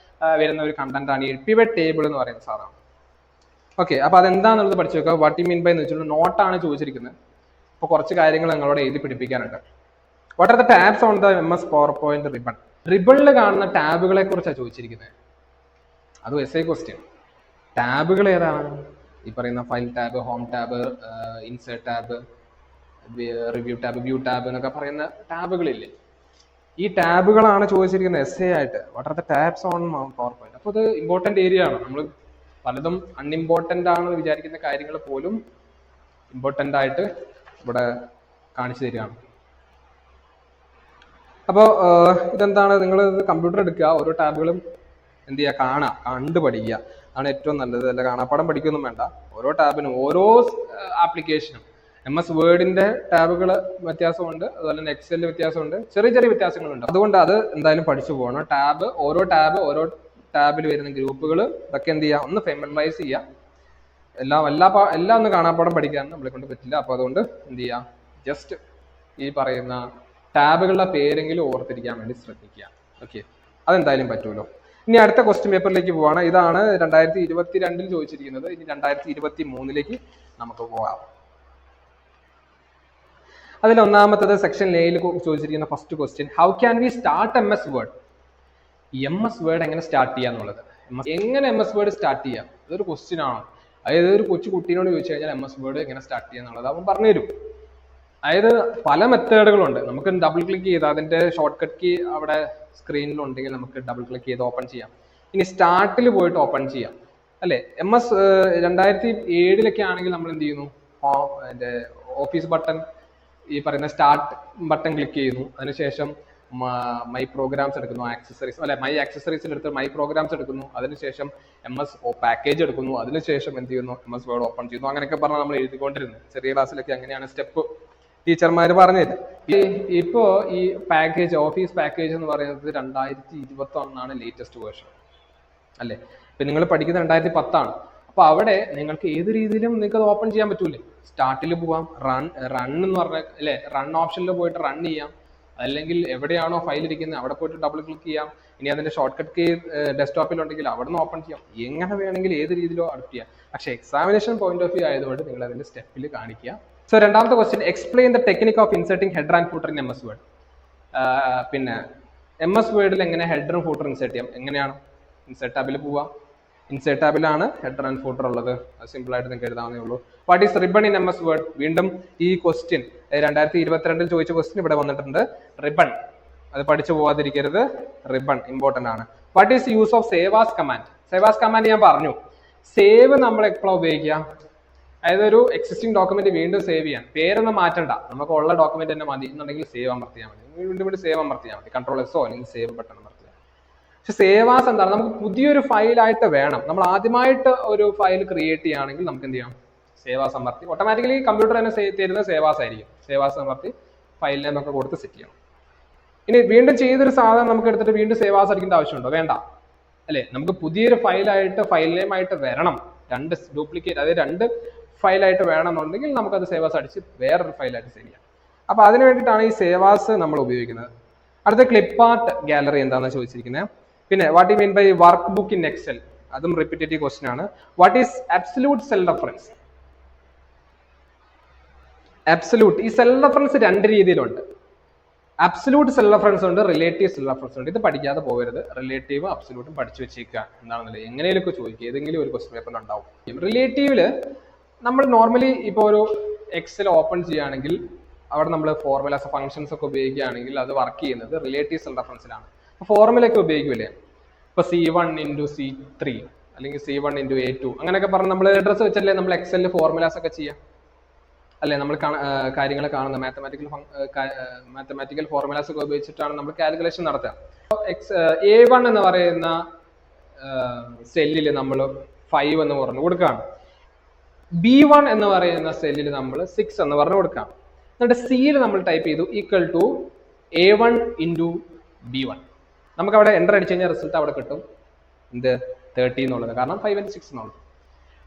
വരുന്ന ഒരു കണ്ടന്റ് ആണ് ഈ പിവറ്റ് ടേബിൾ എന്ന് പറയുന്ന സാധനം. ഓക്കെ, അപ്പൊ അതെന്താന്നുള്ളത് പഠിച്ചു വെക്കുക. വാട്ട് യു മീൻ ബൈ എന്ന് വെച്ചിട്ട് നോട്ടാണ് ചോദിച്ചിരിക്കുന്നത്. അപ്പൊ കുറച്ച് കാര്യങ്ങൾ നിങ്ങളോട് എഴുതി പിടിപ്പിക്കാനുണ്ട്. What are the tabs on the MS PowerPoint ribbon? റിബണിൽ കാണുന്ന ടാബുകളെ കുറിച്ചാണ് ചോദിച്ചിരിക്കുന്നത്. അത് എസ്ഐ ക്വസ്റ്റ്യൻ. ടാബുകൾ ഏതാണ്? ഈ പറയുന്ന file tab, home tab, insert tab, review tab, view tab എന്നൊക്കെ പറയുന്ന ടാബുകളില്ലേ, ഈ ടാബുകളാണ് ചോദിച്ചിരിക്കുന്നത് എസ് എ ആയിട്ട്. What are the tabs on power point. അപ്പോൾ ഇത് ഇമ്പോർട്ടന്റ് ഏരിയ ആണ്. നമ്മൾ പലതും അൺഇമ്പോർട്ടന്റ് ആണെന്ന് വിചാരിക്കുന്ന കാര്യങ്ങൾ പോലും ഇമ്പോർട്ടന്റ് ആയിട്ട് ഇവിടെ കാണിച്ചു തരികയാണ്. അപ്പോൾ ഇതെന്താണ്, നിങ്ങൾ കമ്പ്യൂട്ടർ എടുക്കുക, ഓരോ ടാബുകളും എന്ത് ചെയ്യുക, കാണുക, കണ്ടു പഠിക്കുക, ആണ് ഏറ്റവും നല്ലത്. അല്ല കാണാപ്പാടം പഠിക്കൊന്നും വേണ്ട. ഓരോ ടാബിനും ഓരോ ആപ്ലിക്കേഷനും MS വേർഡിന്റെ ടാബുകൾ വ്യത്യാസമുണ്ട്, അതുപോലെ തന്നെ എക്സലിൽ വ്യത്യാസമുണ്ട്, ചെറിയ ചെറിയ വ്യത്യാസങ്ങളുണ്ട്. അതുകൊണ്ട് അത് എന്തായാലും പഠിച്ചു പോകണം. ഓരോ ടാബിൽ വരുന്ന ഗ്രൂപ്പുകൾ ഇതൊക്കെ എന്ത് ചെയ്യുക, ഒന്ന് ഫെമിലറൈസ് ചെയ്യുക. എല്ലാം ഒന്ന് കാണാപ്പാടം പഠിക്കാൻ നമ്മളെ കൊണ്ട് പറ്റില്ല. അപ്പോൾ അതുകൊണ്ട് എന്ത് ചെയ്യുക, ജസ്റ്റ് ഈ പറയുന്ന ടാബുകളുടെ പേരെങ്കിലും ഓർത്തിരിക്കാൻ വേണ്ടി ശ്രദ്ധിക്കുക. ഓക്കെ, അതെന്തായാലും പറ്റുമല്ലോ. ഇനി അടുത്ത ക്വസ്റ്റ്യൻ പേപ്പറിലേക്ക് പോവാണ്. ഇതാണ് 2022 ചോദിച്ചിരിക്കുന്നത്. ഇനി 2023 നമുക്ക് പോകാം. അതിൽ ഒന്നാമത്തത് സെക്ഷൻ എയിൽ ചോദിച്ചിരിക്കുന്ന first question, how can we start MS Word. MS Word എങ്ങനെ സ്റ്റാർട്ട് ചെയ്യാം എന്നുള്ളത്. എങ്ങനെ MS വേർഡ് സ്റ്റാർട്ട് ചെയ്യാം, ഇതൊരു ക്വസ്റ്റ്യൻ ആണ്. അതായത് ഒരു കൊച്ചു കുട്ടീനോട് ചോദിച്ചു കഴിഞ്ഞാൽ MS വേർഡ് എങ്ങനെ സ്റ്റാർട്ട് ചെയ്യാം എന്നുള്ളത് അവൻ പറഞ്ഞുതരും. അതായത് പല മെത്തേഡുകളുണ്ട്. നമുക്ക് ഡബിൾ ക്ലിക്ക് ചെയ്ത് അതിന്റെ ഷോർട്ട് കട്ട് കീ അവിടെ സ്ക്രീനിലുണ്ടെങ്കിൽ നമുക്ക് ഡബിൾ ക്ലിക്ക് ചെയ്ത് ഓപ്പൺ ചെയ്യാം. ഇനി സ്റ്റാർട്ടിൽ പോയിട്ട് ഓപ്പൺ ചെയ്യാം, അല്ലെ. MS 2007 ആണെങ്കിൽ നമ്മൾ എന്ത് ചെയ്യുന്നു, ഓഫീസ് ബട്ടൺ, ഈ പറയുന്ന സ്റ്റാർട്ട് ബട്ടൺ ക്ലിക്ക് ചെയ്യുന്നു. അതിനുശേഷം മൈ പ്രോഗ്രാംസ് എടുക്കുന്നു, ആക്സസറീസ്, അല്ലെ, മൈ ആക്സസറീസിൽ എടുത്ത് മൈ പ്രോഗ്രാംസ് എടുക്കുന്നു. അതിനുശേഷം MS പാക്കേജ് എടുക്കുന്നു. അതിനുശേഷം എന്ത് ചെയ്യുന്നു, MS വേർഡ് ഓപ്പൺ ചെയ്യുന്നു. അങ്ങനെയൊക്കെ പറഞ്ഞാൽ നമ്മൾ എഴുതിക്കൊണ്ടിരുന്നത്. ചെറിയ ക്ലാസ്സിലൊക്കെ അങ്ങനെയാണ് സ്റ്റെപ്പ് ടീച്ചർമാർ പറഞ്ഞത്. ഇപ്പോ ഈ പാക്കേജ്, ഓഫീസ് പാക്കേജ് എന്ന് പറയുന്നത് 2021 ലേറ്റസ്റ്റ് വേർഷൻ, അല്ലെ. ഇപ്പൊ നിങ്ങൾ പഠിക്കുന്നത് 2010. അപ്പൊ അവിടെ നിങ്ങൾക്ക് ഏത് രീതിയിലും നിങ്ങൾക്ക് അത് ഓപ്പൺ ചെയ്യാൻ പറ്റൂലേ. സ്റ്റാർട്ടിൽ പോവാം, റൺ എന്ന് പറഞ്ഞാൽ, അല്ലെ, റൺ ഓപ്ഷനിൽ പോയിട്ട് റൺ ചെയ്യാം. അല്ലെങ്കിൽ എവിടെയാണോ ഫയൽ ഇരിക്കുന്നത് അവിടെ പോയിട്ട് ഡബിൾ ക്ലിക്ക് ചെയ്യാം. ഇനി അതിന്റെ ഷോർട്ട് കട്ട് കീ ഡെസ്ക്ടോപ്പിൽ ഉണ്ടെങ്കിൽ അവിടെ നിന്ന് ഓപ്പൺ ചെയ്യാം. എങ്ങനെ വേണമെങ്കിൽ ഏത് രീതിയിലോ അഡപ്റ്റ് ചെയ്യാം. പക്ഷെ എക്സാമിനേഷൻ പോയിന്റ് ഓഫ് വ്യൂ ആയതുകൊണ്ട് നിങ്ങൾ അതിന്റെ സ്റ്റെപ്പിൽ കാണിക്കുക. സോ രണ്ടാമത്തെ question, explain the technique of inserting header and footer in MS word. പിന്നെ MS വേർഡിൽ എങ്ങനെ ഹെഡറും ഫൂട്ടറും ഇൻസേർട്ട് ചെയ്യാം, എങ്ങനെയാണ്. ഇൻസേർട്ട് ടാബിൽ പോവാം. ഇൻസേർട്ട് ടാബിലാണ് ഹെഡർ ആൻഡ് ഫൂട്ടർ ഉള്ളത്. സിമ്പിൾ ആയിട്ട് നിങ്ങൾക്ക് എഴുതാവുന്നേ ഉള്ളൂ. What is ribbon in MS word. വീണ്ടും ഈ ക്വസ്റ്റ്യൻ 2022 ചോദിച്ച ക്വസ്റ്റ്യൻ ഇവിടെ വന്നിട്ടുണ്ട്. റിബൺ, അത് പഠിച്ചു പോവാതിരിക്കരുത്. റിബൺ ഇമ്പോർട്ടന്റ് ആണ്. What is use of save as command. Save as command ഞാൻ പറഞ്ഞു. സേവ് നമ്മൾ എപ്പോഴാണ് ഉപയോഗിക്കുക, അതായത് ഒരു എക്സിസ്റ്റിംഗ് ഡോക്യുമെന്റ് വീണ്ടും സേവ് ചെയ്യാൻ, പേരൊന്നും മാറ്റണ്ട, നമുക്ക് ഉള്ള ഡോക്യുമെന്റ് തന്നെ മതി എന്നുണ്ടെങ്കിൽ സേവ് അമർത്തിയാൽ മതി. വീണ്ടും സേവ് അമർത്തിയാൽ മതി. Ctrl+O അല്ലെങ്കിൽ സേവ് ബട്ടൺ അമർത്തിയാൽ. പക്ഷെ സേവ് ആസ് എന്താണ്, നമുക്ക് പുതിയൊരു ഫയലായിട്ട് വേണം. നമ്മൾ ആദ്യമായിട്ട് ഒരു ഫയൽ ക്രിയേറ്റ് ചെയ്യുകയാണെങ്കിൽ നമുക്ക് എന്ത് ചെയ്യാം, സേവ് ആസ് അമർത്തി. ഓട്ടോമാറ്റിക്കലി കമ്പ്യൂട്ടർ തന്നെ തരുന്ന സേവ് ആസ് ആയിരിക്കും. സേവ് ആസ് അമർത്തി ഫയൽ നെയിം ഒക്കെ കൊടുത്ത് സെറ്റ് ചെയ്യണം. ഇനി വീണ്ടും ചെയ്തൊരു സാധനം നമുക്ക് എടുത്തിട്ട് വീണ്ടും സേവ് ആസ് അടിക്കേണ്ട ആവശ്യമുണ്ടോ, വേണ്ട, അല്ലെ. നമുക്ക് പുതിയൊരു ഫയലായിട്ട് ഫയൽ നെയിം ആയിട്ട് വരണം. രണ്ട് ഡ്യൂപ്ലിക്കേറ്റ്, അതായത് രണ്ട് ഫയലായിട്ട് വേണമെന്നുണ്ടെങ്കിൽ നമുക്കത് സേവ് ആസ് അടിച്ച് വേറൊരു ഫയലായിട്ട് സേവ് ചെയ്യാം. അപ്പൊ അതിന് വേണ്ടിയിട്ടാണ് ഈ സേവ് ആസ് നമ്മൾ ഉപയോഗിക്കുന്നത്. അടുത്ത ക്ലിപ്പ് ആർട്ട് ഗാലറി എന്താണെന്ന് ചോദിച്ചിരിക്കുന്നത്. പിന്നെ what you mean by workbook in Excel, അതും റിപ്പീറ്റേറ്റീവ് ക്വസ്റ്റ്യൻ ആണ്. What is absolute cell reference. Absolute, ഈ സെൽ റെഫറൻസ് രണ്ട് രീതിയിലുണ്ട്. അബ്സല്യൂട്ട് സെൽ റെഫറൻസ് ഉണ്ട്, റിലേറ്റീവ് സെൽ റെഫറൻസ് ഉണ്ട്. ഇത് പഠിക്കാതെ പോകരുത്. റിലേറ്റീവ് അബ്സല്യൂട്ടും പഠിച്ചു വെച്ചേക്കുക. എന്താണെന്നല്ലേ, എങ്ങനെയൊക്കെ ചോദിക്കുക, ഏതെങ്കിലും ഒരു ക്വസ്റ്റ്യൻ പേപ്പറിൽ ഉണ്ടാവും. റിലേറ്റീവില് നമ്മൾ നോർമലി ഇപ്പോൾ ഒരു എക്സൽ ഓപ്പൺ ചെയ്യുകയാണെങ്കിൽ അവിടെ നമ്മൾ ഫോർമുലാസ്, ഫംഗ്ഷൻസ് ഒക്കെ ഉപയോഗിക്കുകയാണെങ്കിൽ അത് വർക്ക് ചെയ്യുന്നത് റിലേറ്റീവ് സെൽ റെഫറൻസിലാണ്. ഫോർമുല ഒക്കെ ഉപയോഗിക്കൂലേ, ഇപ്പൊ C1 × C3 അല്ലെങ്കിൽ C1 × A2 അങ്ങനെയൊക്കെ പറഞ്ഞ് നമ്മൾ അഡ്രസ് വെച്ചല്ലേ നമ്മൾ എക്സലിൽ ഫോർമുലാസ് ഒക്കെ ചെയ്യാം, അല്ലെ. നമ്മൾ കാര്യങ്ങൾ കാണുന്ന മാത്തമാറ്റിക്കൽ ഫോർമുലാസ് ഒക്കെ ഉപയോഗിച്ചിട്ടാണ് നമ്മൾ കാൽക്കുലേഷൻ നടത്തുക. A1 എന്ന് പറയുന്ന സെല്ലിൽ നമ്മൾ 5 എന്ന് പറഞ്ഞു കൊടുക്കുകയാണ്. B1 എന്ന് പറയുന്ന സെല്ലിൽ നമ്മൾ 6 എന്ന് പറഞ്ഞു കൊടുക്കാം. എന്നിട്ട് സിയിൽ നമ്മൾ ടൈപ്പ് ചെയ്തു ഈക്വൽ ടു A1 × B1. നമുക്ക് അവിടെ എൻ്റർ അടിച്ചു കഴിഞ്ഞാൽ റിസൾട്ട് അവിടെ കിട്ടും, എന്ത് 30 എന്നുള്ളത്, കാരണം 5 and 6 എന്നുള്ളത്.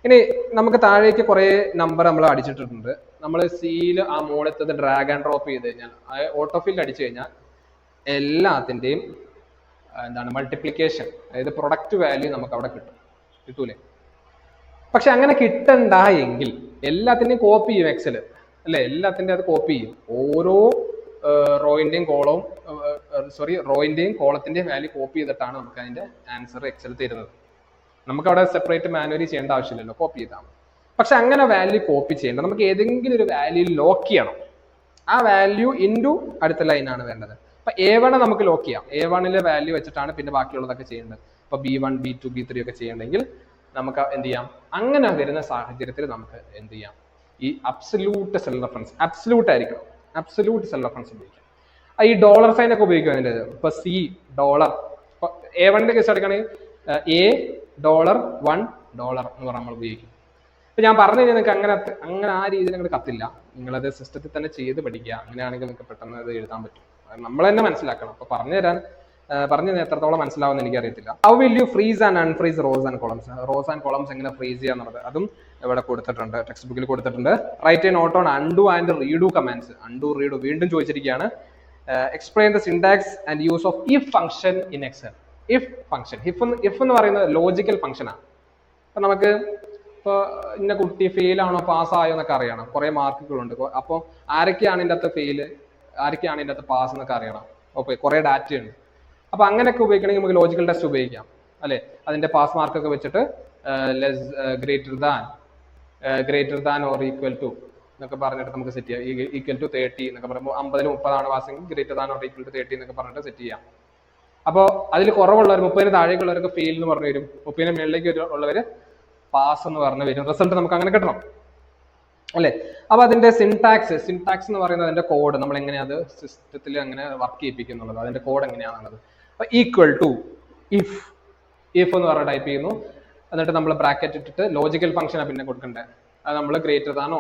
ഇനി നമുക്ക് താഴേക്ക് കുറെ നമ്പർ നമ്മൾ അടിച്ചിട്ടുണ്ട്. നമ്മൾ സിയിൽ ആ മുകളിലത്തത് ഡ്രാഗ് ആൻഡ് ഡ്രോപ്പ് ചെയ്ത് കഴിഞ്ഞാൽ, ഓട്ടോഫിൽ അടിച്ചു കഴിഞ്ഞാൽ എല്ലാത്തിൻ്റെയും എന്താണ് മൾട്ടിപ്ലിക്കേഷൻ, അതായത് പ്രൊഡക്റ്റ് വാല്യൂ നമുക്ക് അവിടെ കിട്ടൂലേ. പക്ഷെ അങ്ങനെ കിട്ടണ്ട എങ്കിൽ എല്ലാത്തിൻ്റെയും കോപ്പി ചെയ്യും എക്സൽ, അല്ലെ. എല്ലാത്തിൻ്റെയും അത് കോപ്പി ചെയ്യും. ഓരോ റോയിന്റെയും കോളത്തിന്റെയും വാല്യൂ കോപ്പി ചെയ്തിട്ടാണ് നമുക്ക് അതിന്റെ ആൻസർ എക്സൽ തരുന്നത്. നമുക്ക് അവിടെ സെപ്പറേറ്റ് മാനുവലി ചെയ്യേണ്ട ആവശ്യമില്ലല്ലോ, കോപ്പി ചെയ്താൽ. പക്ഷെ അങ്ങനെ വാല്യൂ കോപ്പി ചെയ്യേണ്ട, നമുക്ക് ഏതെങ്കിലും ഒരു വാല്യൂ ലോക്ക് ചെയ്യണം. ആ വാല്യൂ ഇൻറ്റു അടുത്ത ലൈനാണ് വേണ്ടത്. അപ്പൊ A1 നമുക്ക് ലോക്ക് ചെയ്യാം. A1 വാല്യൂ വെച്ചിട്ടാണ് പിന്നെ ബാക്കിയുള്ളതൊക്കെ ചെയ്യേണ്ടത്. ഇപ്പൊ B1, B2, B3 ഒക്കെ ചെയ്യണമെങ്കിൽ നമുക്ക് എന്ത് ചെയ്യാം? അങ്ങനെ വരുന്ന സാഹചര്യത്തിൽ നമുക്ക് എന്ത് ചെയ്യാം? ഈ അബ്സല്യൂട്ട് സെൽ റെഫറൻസ്, അബ്സല്യൂട്ട് ആയിരിക്കണം, അബ്സല്യൂട്ട് സെൽ റെഫറൻസ് ഉപയോഗിക്കാം. ഈ ഡോളർ സൈൻ ഒക്കെ ഉപയോഗിക്കും അതിൻ്റെ. ഇപ്പൊ C ഡോളർ, ഇപ്പൊ A1 കേസ് എടുക്കുകയാണെങ്കിൽ $1 എന്ന് പറഞ്ഞാൽ നമ്മൾ ഉപയോഗിക്കും. ഇപ്പൊ ഞാൻ പറഞ്ഞു കഴിഞ്ഞാൽ നിങ്ങൾക്ക് അങ്ങനെ ആ രീതിയിൽ നിങ്ങൾ കത്തില്ല. നിങ്ങളത് സിസ്റ്റത്തിൽ തന്നെ ചെയ്ത് പഠിക്കുക. അങ്ങനെയാണെങ്കിൽ നിങ്ങൾക്ക് പെട്ടെന്ന് അത് എഴുതാൻ പറ്റും. നമ്മൾ തന്നെ മനസ്സിലാക്കണം. അപ്പൊ പറഞ്ഞു എത്രത്തോളം മനസ്സിലാവുമെന്ന് എനിക്കറിയത്തില്ല. How will you freeze and unfreeze rows and columns? Rows and columns എങ്ങനെ ഫ്രീസ് ചെയ്യാന്നുള്ളത് അതും ഇവിടെ കൊടുത്തിട്ടുണ്ട്, ടെക്സ്റ്റ് ബുക്കിൽ കൊടുത്തിട്ടുണ്ട്. Write a note on undo and redo commands. Undo redo വീണ്ടും ചോദിച്ചിരിക്കുകയാണ്. Explain the syntax and use of if function in Excel. If function, if എന്ന് പറയുന്നത് ലോജിക്കൽ ഫംഗ്ഷനാണ്. അപ്പൊ നമുക്ക് ഇപ്പോൾ ഇന്ന കുട്ടി ഫെയിൽ ആണോ പാസ്സായോ എന്നൊക്കെ അറിയണം. കുറെ മാർക്കുകളുണ്ട്. അപ്പോൾ ആരൊക്കെയാണ് ഇതിൻ്റെ അകത്ത് ഫെയില്, ആരൊക്കെയാണ് ഇതിൻ്റെ അകത്ത് പാസ് എന്നൊക്കെ അറിയണം. ഓക്കെ, കുറെ ഡാറ്റ ഉണ്ട്. അപ്പൊ അങ്ങനെയൊക്കെ ഉപയോഗിക്കണമെങ്കിൽ നമുക്ക് ലോജിക്കൽ ടെസ്റ്റ് ഉപയോഗിക്കാം അല്ലെ. അതിന്റെ പാസ് മാർക്കൊക്കെ വെച്ചിട്ട് greater than or equal to എന്നൊക്കെ പറഞ്ഞിട്ട് നമുക്ക് സെറ്റ് ചെയ്യാം. ഈക്വൽ ടു 30 എന്നൊക്കെ പറയുമ്പോൾ 50-ന് 30 passing, greater than or equal to 30 എന്നൊക്കെ പറഞ്ഞിട്ട് സെറ്റ് ചെയ്യാം. അപ്പോൾ അതിൽ കുറവുള്ളവർ 30-ന് താഴേക്കുള്ളവരൊക്കെ ഫെയിൽ എന്ന് പറഞ്ഞു വരും, 30-ന് മുകളിലേക്ക് ഉള്ളവര് പാസ് എന്ന് പറഞ്ഞു വരും. റിസൾട്ട് നമുക്ക് അങ്ങനെ കിട്ടണം അല്ലെ. അപ്പൊ അതിന്റെ സിൻടാക്സ് എന്ന് പറയുന്നത് അതിന്റെ കോഡ്, നമ്മൾ എങ്ങനെയാണ് അത് സിസ്റ്റത്തിൽ എങ്ങനെ വർക്ക് ചെയ്യിപ്പിക്കുന്നുള്ളത്, അതിന്റെ കോഡ് എങ്ങനെയാണുള്ളത്. അപ്പൊ ഈക്വൽ ടു ഇഫ് എന്ന് പറഞ്ഞ ടൈപ്പ് ചെയ്യുന്നു. എന്നിട്ട് നമ്മൾ ബ്രാക്കറ്റ് ഇട്ടിട്ട് ലോജിക്കൽ ഫംഗ്ഷനാണ് പിന്നെ കൊടുക്കേണ്ടത്. അത് നമ്മൾ greater than or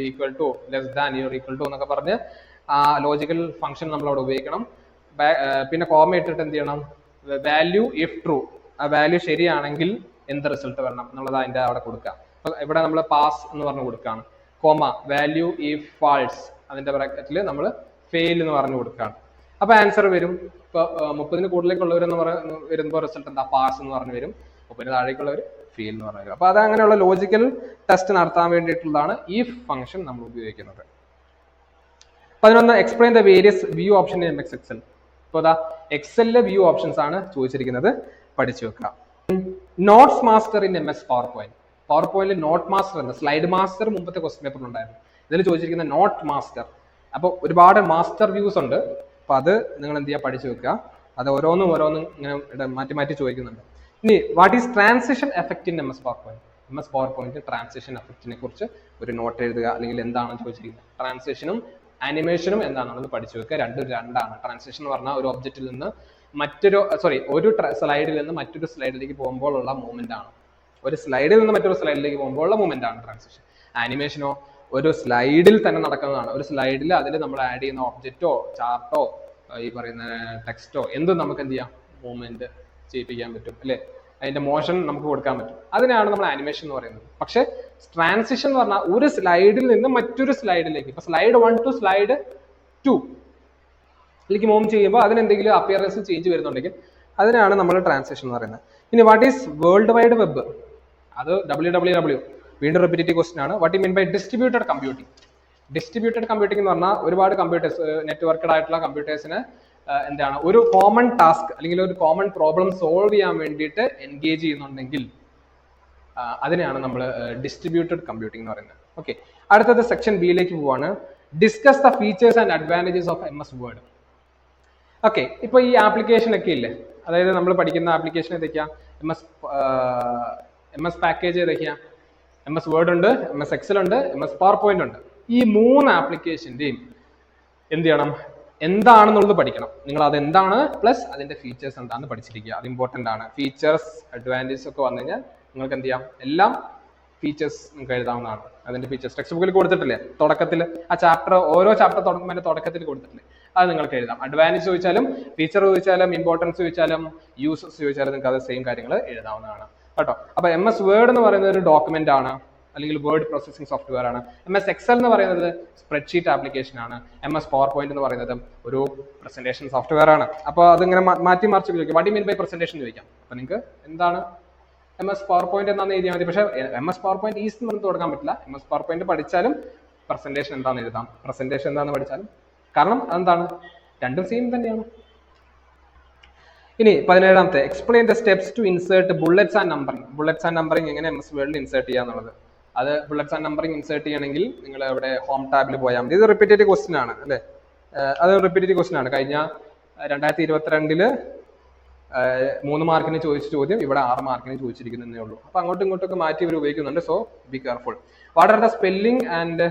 equal to less than equal to എന്നൊക്കെ പറഞ്ഞ് ആ ലോജിക്കൽ ഫംഗ്ഷൻ നമ്മൾ അവിടെ ഉപയോഗിക്കണം. പിന്നെ കോമ ഇട്ടിട്ട് എന്ത് ചെയ്യണം? വാല്യൂ ഇഫ് ട്രൂ, ആ വാല്യൂ ശരിയാണെങ്കിൽ എന്ത് റിസൾട്ട് വരണം എന്നുള്ളത് അതിന്റെ അവിടെ കൊടുക്കാം. അപ്പൊ ഇവിടെ നമ്മൾ പാസ് എന്ന് പറഞ്ഞ് കൊടുക്കുകയാണ്. കോമ വാല്യൂ ഇഫ് ഫാൾസ്, അതിന്റെ ബ്രാക്കറ്റിൽ നമ്മൾ ഫെയിൽ എന്ന് പറഞ്ഞു കൊടുക്കുകയാണ്. അപ്പൊ ആൻസർ വരും. ഇപ്പൊ 30-ന് കൂടുതലേക്കുള്ളവരെന്ന് വരുമ്പോൾ റിസൾട്ട് എന്താ? പാസ് എന്ന് പറഞ്ഞു വരും. 30-ന് താഴേക്കുള്ളവർ ഫെയിൽ എന്ന് പറഞ്ഞു വരും. അപ്പൊ അത് അങ്ങനെയുള്ള ലോജിക്കൽ ടെസ്റ്റ് നടത്താൻ വേണ്ടിയിട്ടുള്ളതാണ് ഈ ഫംഗ്ഷൻ നമ്മൾ ഉപയോഗിക്കുന്നത്. 11 explain the various view option in MS Excel. ഇപ്പൊ അതാ എക്സലിലെ വ്യൂ ഓപ്ഷൻസ് ആണ് ചോദിച്ചിരിക്കുന്നത്, പഠിച്ചു വെക്കുക. Notes master in MS PowerPoint. പവർ പോയിന്റിൽ നോട്ട് മാസ്റ്റർ എന്ന സ്ലൈഡ് മാസ്റ്റർ മുമ്പത്തെ ക്വസ്റ്റ്യൻ പേപ്പറിൽ ഉണ്ടായിരുന്നു. ഇതിൽ ചോദിച്ചിരിക്കുന്ന നോട്ട് മാസ്റ്റർ. അപ്പോൾ ഒരുപാട് മാസ്റ്റർ വ്യൂസ് ഉണ്ട്. അപ്പൊ അത് നിങ്ങൾ എന്ത് ചെയ്യുക? പഠിച്ചു വെക്കുക. അത് ഓരോന്നും ഇങ്ങനെ മാറ്റി ചോദിക്കുന്നുണ്ട്. ഇനി what is transition effect in MS PowerPoint? MS PowerPoint transition എഫക്റ്റിനെ കുറിച്ച് ഒരു നോട്ട് എഴുതുക, അല്ലെങ്കിൽ എന്താണെന്ന് ചോദിച്ചിരിക്കുന്നത്. ട്രാൻസിഷനും ആനിമേഷനും എന്താണെന്ന് പഠിച്ചു വെക്കുക. രണ്ടാണ്. ട്രാൻസിഷൻ എന്ന് പറഞ്ഞാൽ ഒരു ഒബ്ജക്റ്റിൽ നിന്ന് ഒരു സ്ലൈഡിൽ നിന്ന് മറ്റൊരു സ്ലൈഡിലേക്ക് പോകുമ്പോഴുള്ള മൂവ്മെന്റ് ആണ്. ഒരു സ്ലൈഡിൽ നിന്ന് മറ്റൊരു സ്ലൈഡിലേക്ക് പോകുമ്പോഴുള്ള മൂവ്മെന്റ് ആണ് ട്രാൻസിഷൻ. ആനിമേഷനോ ഒരു സ്ലൈഡിൽ തന്നെ നടക്കുന്നതാണ്. ഒരു സ്ലൈഡിൽ അതിൽ നമ്മൾ ആഡ് ചെയ്യുന്ന ഒബ്ജക്റ്റോ ചാർട്ടോ ഈ പറയുന്ന ടെക്സ്റ്റോ എന്തും നമുക്ക് എന്ത് ചെയ്യാം? മൂവ്മെന്റ് ചെയ്യിപ്പിക്കാൻ പറ്റും അല്ലെ. അതിന്റെ മോഷൻ നമുക്ക് കൊടുക്കാൻ പറ്റും. അതിനാണ് നമ്മൾ ആനിമേഷൻ എന്ന് പറയുന്നത്. പക്ഷെ ട്രാൻസിഷൻ എന്ന് പറഞ്ഞാൽ ഒരു സ്ലൈഡിൽ നിന്ന് മറ്റൊരു സ്ലൈഡിലേക്ക്, ഇപ്പൊ സ്ലൈഡ് 1 ടു സ്ലൈഡ് 2 ലേക്ക് മൂവ് ചെയ്യുമ്പോൾ അതിനെന്തെങ്കിലും അപ്പിയറൻസ് ചേഞ്ച് വരുന്നുണ്ടെങ്കിൽ അതിനാണ് നമ്മൾ ട്രാൻസിഷൻ എന്ന് പറയുന്നത്. ഇനി what is world wide web? അത് WWW, വീണ്ടും റിപ്പീറ്റീവ് ക്വസ്റ്റ്യൻ ആണ്. What you mean by distributed computing? Distributed computing എന്ന് പറഞ്ഞാൽ ഒരുപാട് കമ്പ്യൂട്ടേഴ്സ്, നെറ്റ്വർക്കഡ് ആയിട്ടുള്ള കമ്പ്യൂട്ടേഴ്സിന് എന്താണ് ഒരു കോമൺ ടാസ്ക് അല്ലെങ്കിൽ ഒരു കോമൺ പ്രോബ്ലം സോൾവ് ചെയ്യാൻ വേണ്ടിയിട്ട് എൻഗേജ് ചെയ്യുന്നുണ്ടെങ്കിൽ അതിനെയാണ് നമ്മൾ ഡിസ്ട്രിബ്യൂട്ടഡ് കമ്പ്യൂട്ടിംഗ് എന്ന് പറയുന്നത്. ഓക്കെ, അടുത്തത് സെക്ഷൻ ബിയിലേക്ക് പോവാണ്. Discuss the features and advantages of MS word. Okay, ഇപ്പൊ ഈ ആപ്ലിക്കേഷൻ ഒക്കെ ഇല്ലേ, അതായത് നമ്മൾ പഠിക്കുന്ന ആപ്ലിക്കേഷൻ ഏതൊക്കെയാ? MS പാക്കേജ് ഏതൊക്കെയാ? MS വേർഡ് ഉണ്ട്, MS എക്സൽ ഉണ്ട്, MS പവർ പോയിന്റ് ഉണ്ട്. ഈ 3 ആപ്ലിക്കേഷന്റെയും എന്ത് ചെയ്യണം? എന്താണെന്നുള്ളത് പഠിക്കണം. നിങ്ങൾ അത് എന്താണ് പ്ലസ് അതിന്റെ ഫീച്ചേഴ്സ് എന്താണെന്ന് പഠിച്ചിരിക്കുക. അത് ഇമ്പോർട്ടന്റ് ആണ്. ഫീച്ചേഴ്സ് അഡ്വാൻറ്റേജസ് ഒക്കെ വന്നു കഴിഞ്ഞാൽ നിങ്ങൾക്ക് എന്ത് ചെയ്യാം? എല്ലാം ഫീച്ചേഴ്സ് നിങ്ങൾക്ക് എഴുതാവുന്നതാണ്. അതിന്റെ ഫീച്ചേഴ്സ് ടെക്സ്റ്റ് ബുക്കിൽ കൊടുത്തിട്ടില്ലേ? തുടക്കത്തിൽ ആ ചാപ്റ്റർ, ഓരോ ചാപ്റ്റർ തുടങ്ങുമ്പോൾ തുടക്കത്തിൽ കൊടുത്തിട്ടില്ലേ? അത് നിങ്ങൾക്ക് എഴുതാം. അഡ്വാൻറ്റേജ് ചോദിച്ചാലും ഫീച്ചർ ചോദിച്ചാലും ഇമ്പോർട്ടൻസ് ചോദിച്ചാലും യൂസസ് ചോദിച്ചാലും നിങ്ങൾക്ക് അത് സെയിം കാര്യങ്ങൾ എഴുതാവുന്നതാണ് കേട്ടോ. അപ്പൊ MS വേർഡ് എന്ന് പറയുന്നത് ഒരു ഡോക്യുമെന്റ് ആണ്, അല്ലെങ്കിൽ വേർഡ് പ്രോസസ്സിംഗ് സോഫ്റ്റ്വെയർ ആണ്. MS എക്സൽ എന്ന് പറയുന്നത് സ്പ്രെഡ്ഷീറ്റ് ആപ്ലിക്കേഷൻ ആണ്. MS പവർ പോയിന്റ് എന്ന് പറയുന്നത് ഒരു പ്രസന്റേഷൻ സോഫ്റ്റ്വെയർ ആണ്. അപ്പോൾ അതിങ്ങനെ മാറ്റി മറിച്ച് ചോദിക്കും. What you mean by presentation ചോദിക്കാം. അപ്പൊ നിങ്ങൾക്ക് എന്താണ് MS പവർ പോയിന്റ് എന്താണെന്ന് എഴുതിയാൽ മതി. പക്ഷേ MS പവർ പോയിന്റ് ഈസ് എന്ന് പറഞ്ഞ് തുടങ്ങാൻ പറ്റില്ല. MS പവർ പോയിന്റ് പഠിച്ചാലും പ്രസന്റേഷൻ എന്താണെന്ന് എഴുതാം, പ്രസന്റേഷൻ എന്താണെന്ന് പഠിച്ചാലും. കാരണം അതെന്താണ്? രണ്ടും സെയിം തന്നെയാണ്. ഇനി 17ാമത്തെ explain the steps to insert bullets and numbering. Bullets and numbering എങ്ങനെ MS വേർഡിൽ ഇൻസേർട്ട് ചെയ്യാന്നുള്ളത്. അത് ബുള്ളറ്റ്സ് ആൻഡ് നമ്പറിംഗ് ഇൻസേർട്ട് ചെയ്യണമെങ്കിൽ നിങ്ങൾ ഇവിടെ ഹോം ടാബിൽ പോയാൽ മതി. ഇത് റിപ്പീറ്റേറ്റീവ് ക്വസ്റ്റ്യൻ ആണ് അല്ലേ? അത് റിപ്പീറ്റേറ്റീവ് ക്വസ്റ്റ്യൻ ആണ്. കഴിഞ്ഞ 2022 3 മാർക്കിന് ചോദിച്ച ചോദ്യം ഇവിടെ 6 മാർക്കിന് ചോദിച്ചിരിക്കുന്നതേ ഉള്ളൂ. അപ്പൊ അങ്ങോട്ടും ഇങ്ങോട്ടൊക്കെ മാറ്റി ഇവർ ഉപയോഗിക്കുന്നുണ്ട്. So be careful. What are the spelling and